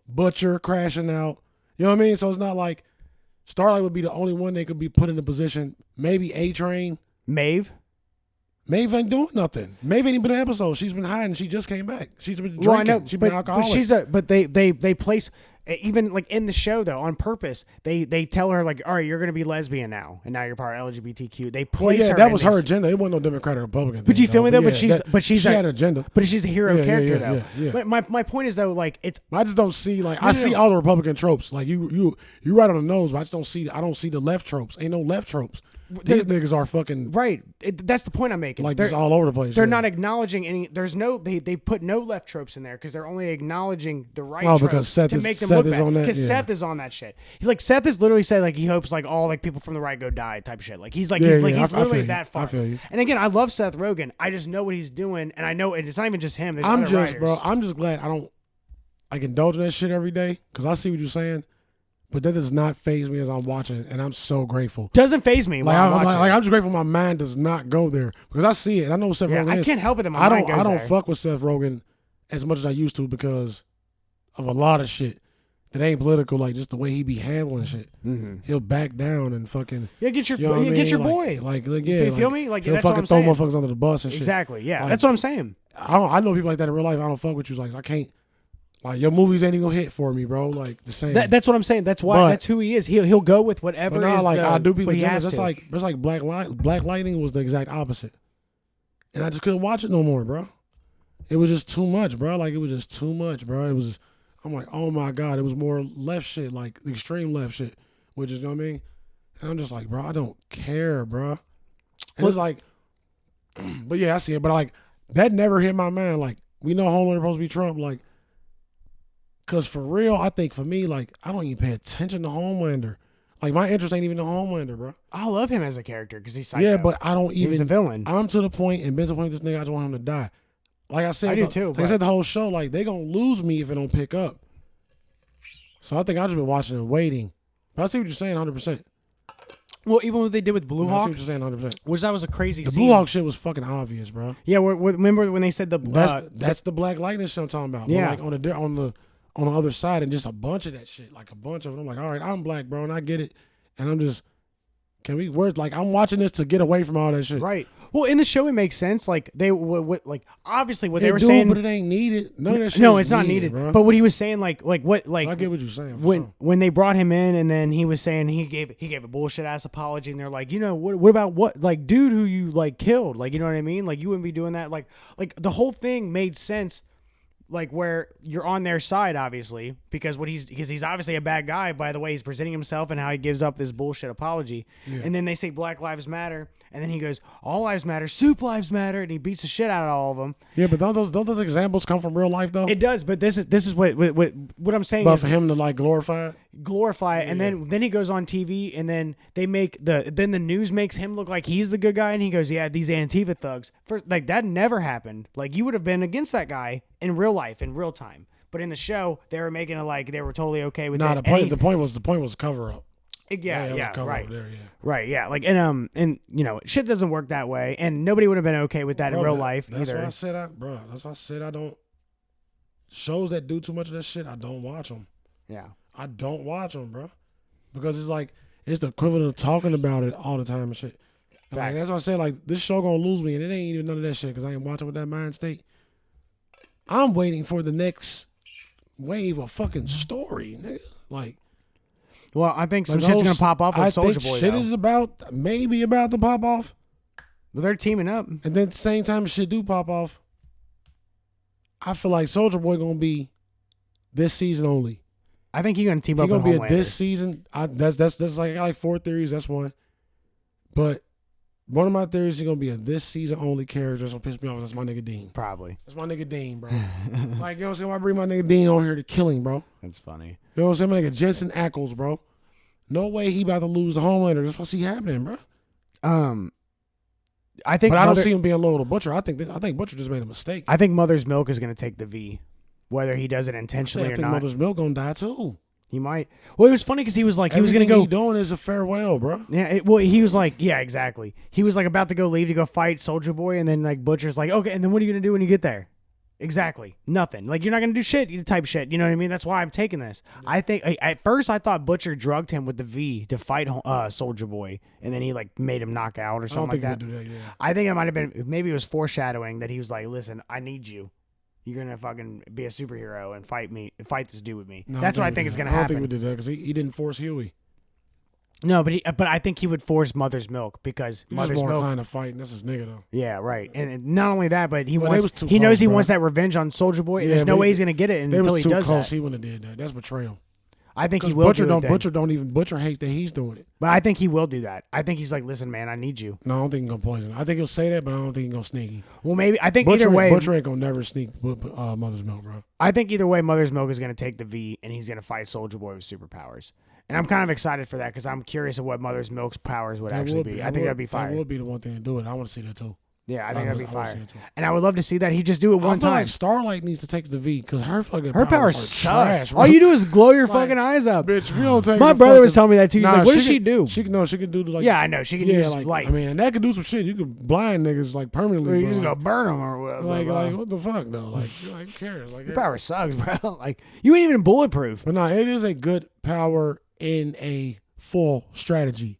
Butcher crashing out. You know what I mean? So it's not like Starlight would be the only one they could be put in a position. Maybe A-Train. Maeve ain't doing nothing. Maeve ain't even been an episode. She's been hiding. She just came back. She's been drinking. Well, I know, she's been alcoholic. But they place even like in the show though on purpose. They tell her like, all right, you're gonna be lesbian now, and now you're part of LGBTQ. They place her. That was her agenda. It wasn't no Democrat or Republican. But do you feel me though? But she had an agenda. But she's a hero character though. Yeah. My point is though, like it's. I just don't see like I see all the Republican tropes. Like you right on the nose, but I just don't see. I don't see the left tropes. Ain't no left tropes. These niggas are fucking right. That's the point I'm making. Like they're all over the place. They're not acknowledging any. There's no. They put no left tropes in there because they're only acknowledging the right. Oh, because Seth to make them look bad. On that. Because Seth is on that shit. Seth has literally said like he hopes like all like people from the right go die type of shit. Like he's literally that far. I feel you. And again, I love Seth Rogen. I just know what he's doing, and I know it's not even just him. There's I'm other just writers. bro. I'm just glad I can indulge in that shit every day because I see what you're saying. But that does not faze me as I'm watching, and I'm so grateful. Doesn't faze me while I'm watching. I'm just grateful my mind does not go there because I see it, and I know what Seth Rogen is. I can't help it that my mind goes I don't there. fuck with Seth Rogen as much as I used to because of a lot of shit that ain't political, like just the way he be handling shit. Mm-hmm. He'll back down and fucking get your get your boy. You feel me? Like he'll that's what fucking I'm throw saying. motherfuckers under the bus and shit. Exactly. Yeah, like, that's what I'm saying. I know people like that in real life. I don't fuck with you. Like I can't. Like your movies ain't even gonna hit for me, bro. Like the same. That's what I'm saying. That's why. That's who he is. He'll go with whatever. But is like the, I do be what he has that's to. like Black Lightning was the exact opposite, and I just couldn't watch it no more, bro. It was just too much, bro. Like it was just too much, bro. It was. Just, I'm like, oh my god, it was more left shit, like the extreme left shit, which is, you know what I mean. And I'm just like, bro, I don't care, bro. And it's like, but yeah, I see it, but like that never hit my mind. Like we know Homelander supposed to be Trump, like. Cause for real, I think for me, like I don't even pay attention to Homelander. Like my interest ain't even in Homelander, bro. I love him as a character because he's psycho. Yeah, but I don't even. He's the villain. I'm to the point, and been to the point with this nigga. I just want him to die. Like I said, I do too. Like I said, the whole show, like they gonna lose me if it don't pick up. So I think I just been watching and waiting. But I see what you're saying, 100%. Well, even what they did with Blue Hawk, I see what you're saying, 100%. Which that was a crazy the scene. Blue Hawk shit was fucking obvious, bro. Yeah, remember when they said that's the Black Lightning shit I'm talking about. Yeah, like on the other side, and just a bunch of that shit, like a bunch of it. I'm like, all right, I'm black, bro, and I get it, and I'm just Can we? We're like, I'm watching this to get away from all that shit. Right. Well, in the show, it makes sense. Like like obviously what They they were do, saying. but it ain't needed. None of that shit. No, is it's not needed. bro. But what he was saying, like what, like I get what you're saying. for when sure. when they brought him in, and then he was saying he gave a bullshit ass apology, and they're like, you know, what about what, like, dude who you like killed, like, you know what I mean, like you wouldn't be doing that, like the whole thing made sense. Like where you're on their side, obviously, because he's obviously a bad guy by the way he's presenting himself and how he gives up this bullshit apology. Yeah. And then they say Black Lives Matter, and then he goes, all lives matter, soup lives matter, and he beats the shit out of all of them. Yeah, but don't those examples come from real life though? It does, but this is what I'm saying. But is for him to like glorify it, and then he goes on TV, and then they make the news makes him look like he's the good guy, and he goes, yeah, these Antifa thugs. First, like that never happened. Like you would have been against that guy in real life, in real time. But in the show, they were making it like they were totally okay with it. The point was cover up. Right. There, Right, yeah. Like and you know, shit doesn't work that way, and nobody would have been okay with that in real life that's either. Why I said that's why I said I don't shows that do too much of that shit. I don't watch them. Yeah. I don't watch them, bro, because it's like it's the equivalent of talking about it all the time and shit. Like, that's why I said like this show gonna lose me, and it ain't even none of that shit because I ain't watching with that mind state. I'm waiting for the next wave of fucking story, nigga. Like, well, I think some shit's gonna pop off with Soulja Boy. Shit is maybe about to pop off. But they're teaming up, and then at the same time, shit do pop off. I feel like Soulja Boy gonna be this season only. I think he's gonna team up. He's gonna with be Homelander. this season. That's like I got like 4 theories. That's one, but one of my theories is gonna be a this season only character. That's gonna piss me off. That's my nigga Dean. Probably. That's my nigga Dean, bro. Like, you know what I'm saying? Why bring my nigga Dean on here to kill him, bro? That's funny. You know what I'm saying? My nigga Jensen Ackles, bro. No way he about to lose the Homelander. That's what I see happening, bro. I think, but I don't see him being low to Butcher. I think Butcher just made a mistake. I think Mother's Milk is gonna take the V, whether he does it intentionally or not. I think Mother's Milk gonna die too. He might. Well, it was funny because he was like, Everything he was gonna go. He doing is a farewell, bro. Yeah. He was like, yeah, exactly. He was like about to go leave to go fight Soulja Boy, and then like Butcher's like, okay, and then what are you gonna do when you get there? Exactly. Nothing. Like, you're not gonna do shit. You type shit. You know what I mean? That's why I'm taking this. I think at first I thought Butcher drugged him with the V to fight Soulja Boy, and then he like made him knock out or something like that. Do that, yeah. I think it might have been, maybe it was foreshadowing that he was like, listen, I need you. You're gonna fucking be a superhero and fight this dude with me. No, that's what I think is gonna happen. I don't think we did that because he didn't force Huey. No, but I think he would force Mother's Milk because Mother's more Milk kind of fighting. That's his nigga though. Yeah, right. And not only that, but he knows close, he wants that revenge on Soulja Boy. And there's no way he's gonna get it until he does that. He wouldn't have did that. That's betrayal. I think he will. Butcher hates that he's doing it. But I think he will do that. I think he's like, listen, man, I need you. No, I don't think he's gonna poison. I think he'll say that, but I don't think he's gonna sneak him. Well, maybe I think Butcher, either way, Butcher ain't gonna never sneak Mother's Milk, bro. I think either way, Mother's Milk is gonna take the V, and he's gonna fight Soulja Boy with superpowers. And I'm kind of excited for that because I'm curious of what Mother's Milk's powers would actually be. I think that'd be fire. That would be the one thing to do it. I want to see that too. Yeah, I think that'd be fire. And I would love to see that he just do it one time. Like Starlight needs to take the V because her powers suck. All you do is glow your fucking eyes up. Bitch, if you don't take my brother was telling me that too. He's like, what does she do? She can do like. Yeah, I know. She can use light. I mean, and that can do some shit. You can blind niggas like permanently. Or you just go burn them or whatever. Like what the fuck though? Like who cares? Like your power sucks, bro. Like you ain't even bulletproof. But no, it is a good power in a full strategy.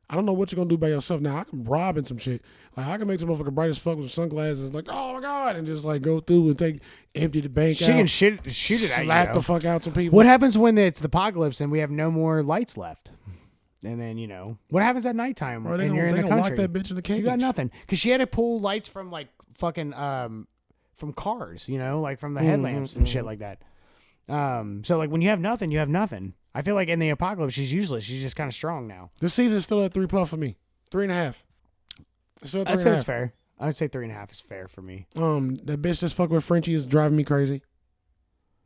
I don't know what you're gonna do by yourself. Now I can rob and some shit. Like I can make some motherfucker bright as fuck with some sunglasses, like, oh my god, and just like go through and empty the bank out. She can shoot it at you. Slap the fuck out some people. What happens when it's the apocalypse and we have no more lights left? And then, what happens at nighttime and you're in the country? Lock that bitch in the cage. You got nothing. Because she had to pull lights from like fucking from cars, like from the headlamps and shit like that. So like when you have nothing, you have nothing. I feel like in the apocalypse she's useless. She's just kind of strong now. This season's still at 3+ for me. 3.5. I'd say it's fair. I'd say 3.5 is fair for me. That bitch just fuck with Frenchie is driving me crazy.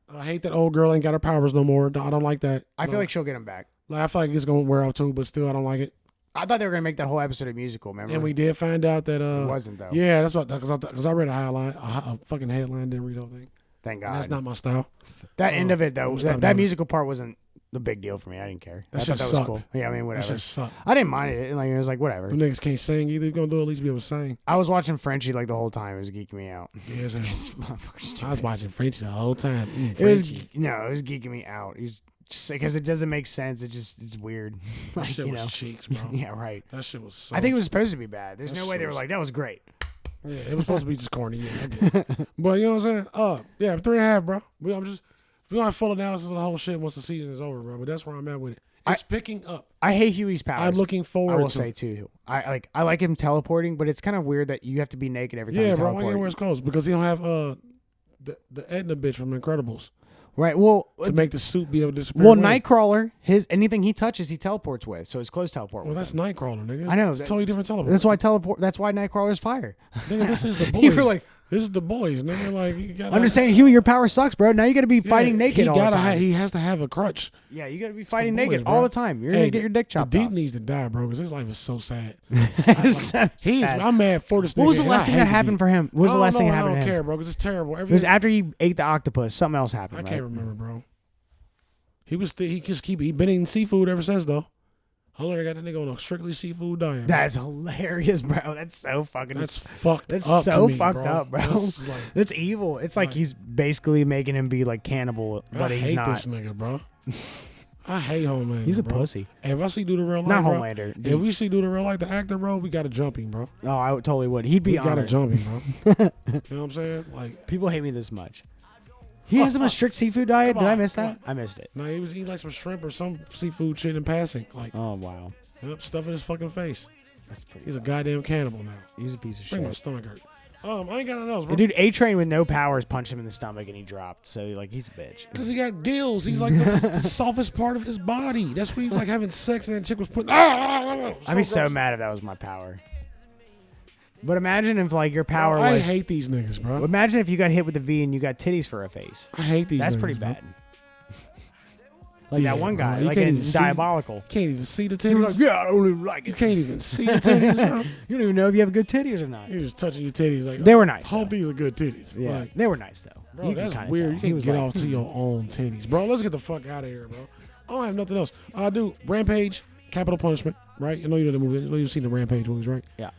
I hate that old girl ain't got her powers no more. I don't like that. I feel like she'll get them back. Like, I feel like it's gonna wear out too, but still I don't like it. I thought they were gonna make that whole episode a musical. Remember? And we did find out that it wasn't though. Yeah, that's what because I read a fucking headline, didn't read the whole thing. Thank God. And that's not my style. That end of it though, that musical part wasn't the big deal for me. I didn't care. I thought that was cool. Yeah, I mean whatever. That shit sucked. I didn't mind it. Like it was like whatever. Them niggas can't sing either. You're gonna do at least be able to sing. I was watching Frenchie like the whole time. It was geeking me out. Yeah, I was watching Frenchie the whole time. It was geeking me out. Just because it doesn't make sense. It's weird. That Like, shit you was know. cheeks, bro. Yeah, right. That shit was so I think it was supposed to be bad. There's That no way shit they were was- like, that was great. Yeah, it was supposed to be just corny. Yeah, I get it. But you know what I'm saying? Yeah, 3.5, bro. We're gonna have full analysis of the whole shit once the season is over, bro. But that's where I'm at with it. It's picking up. I hate Huey's powers. I'm looking forward. I will to say it. too. I like him teleporting, but it's kind of weird that you have to be naked every time Yeah, you bro. I teleport. get where it's close because he don't have the Edna bitch from Incredibles Right. Well, to make the suit be able to disappear. well, away. Nightcrawler, anything he touches, he teleports with. So his clothes teleport. Well, with that's him. Nightcrawler, nigga. I know, It's a totally different teleport. That's why Nightcrawler's fire. Nigga, this is the boys. You were like, this is the boys, nigga. Like, you gotta, I'm just saying, Huey, your power sucks, bro. Now you got to be fighting naked all the time. He has to have a crutch. Yeah, you got to be fighting boys, naked bro. all the time. You're gonna get your dick chopped The Deep off. needs to die, bro, because his life is so sad. It's so sad. I'm mad for this nigga. What was the and I last thing hate that the happened Deep. for him? What was the last thing that I happened to don't him? care, bro, because it's terrible. It was after he ate the octopus. Something else happened. I right? can't remember, bro. He been eating seafood ever since though. I got that nigga on a strictly seafood diet. Bro. That's hilarious, bro. That's so fucking. That's fucked That's up. so to me, fucked up, bro. That's like, It's evil. It's like he's basically making him be like cannibal, but I he's hate not. this nigga, bro. I hate Homelander. He's a bro. pussy. Hey, if I see Dude in real life, Not bro, Homelander. if we see Dude in real life, the actor, bro, we gotta jump him, bro. Oh, I totally would. He'd be We gotta honored. jump him, bro. You know what I'm saying? Like, People hate me this much. He has him a strict seafood diet. Come Did I on, miss come that? I missed it. nah, he was eating like some shrimp or some seafood shit in passing. Like, Oh wow, stuff in his fucking face. that's pretty. He's a goddamn cannibal now. He's a piece of Bring my shit. stomach hurt. I ain't got nothing else, The bro. dude A-Train with no powers punched him in the stomach and he dropped. So like he's a bitch. Because he got gills. He's like the softest part of his body. That's where he was like having sex and that chick was putting. I'd be so mad if that was my power. But imagine if like your power I was. hate these niggas, bro. Imagine if you got hit with a V and you got titties for a face. I hate these That's niggas, pretty bro. bad. Like Yeah, that one bro. guy, You like can't in even see- Diabolical. Can't even see the He was titties. like, yeah, I don't even like You it. can't even see the titties, bro. You don't even know if you have good titties or not. You're just touching your titties like They were nice, Hope though. these are good titties. Yeah, Like, they were nice though. bro, You can that's kinda weird. tell. You He can was get like, off to your own titties, bro. Let's get the fuck out of here, bro. I don't have nothing else. I do Rampage, Capital Punishment, right? I know you know the movie. I know you've seen the Rampage movies, right? Yeah.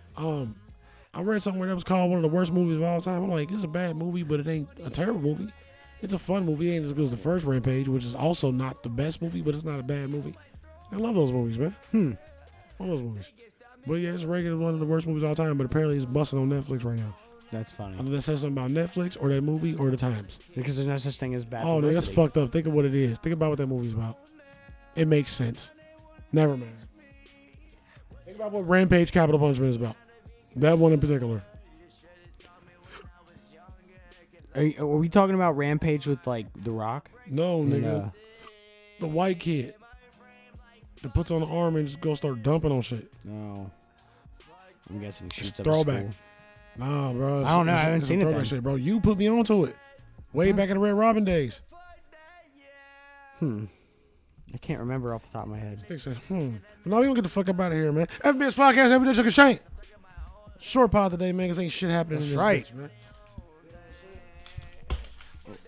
I read somewhere that was called one of the worst movies of all time. I'm like, it's a bad movie, but it ain't a terrible movie. It's a fun movie. It ain't as good as the first Rampage, which is also not the best movie, but it's not a bad movie. I love those movies, man. Love those movies. But yeah, it's rated as one of the worst movies of all time, but apparently it's busting on Netflix right now. That's funny. Either that says something about Netflix or that movie or the Times. Because there's no such thing as bad Oh, nigga, that's publicity. fucked up. Think of what it is. Think about what that movie's about. It makes sense. Never mind. Think about what Rampage Capital Punishment is about. That one in particular. Are we talking about Rampage with like The Rock? No, And, nigga. The white kid that puts on the arm and just go start dumping on shit. No. I'm guessing he shoots It's up a throwback. school. Nah, bro. I don't know. I haven't it's seen it throwback then. shit, bro. You put me onto it. Way back in the Red Robin days. I can't remember off the top of my head. They said, No, we don't get the fuck up out of here, man. FBS Podcast, every day took a shank. Short pod today, man, because ain't shit happening in That's this right. bitch, man.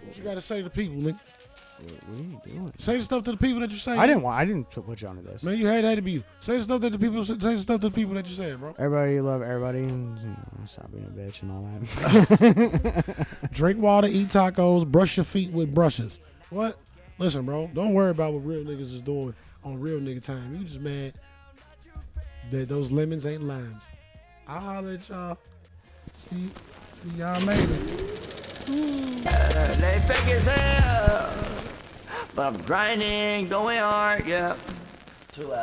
What you got to say to the people, nigga? What are you doing? Say the stuff to the people that you say. I didn't put you onto this. Man, you had to be you. Say the stuff that the people. Say the stuff to the people that you said, bro. Everybody love everybody. And, you know, stop being a bitch and all that. Drink water, eat tacos, brush your feet with brushes. What? Listen, bro. Don't worry about what real niggas is doing on real nigga time. You just mad that those lemons ain't limes. I'll holler at y'all. See y'all later. They fake as hell, but I'm grinding, going hard, yeah. 2 hours.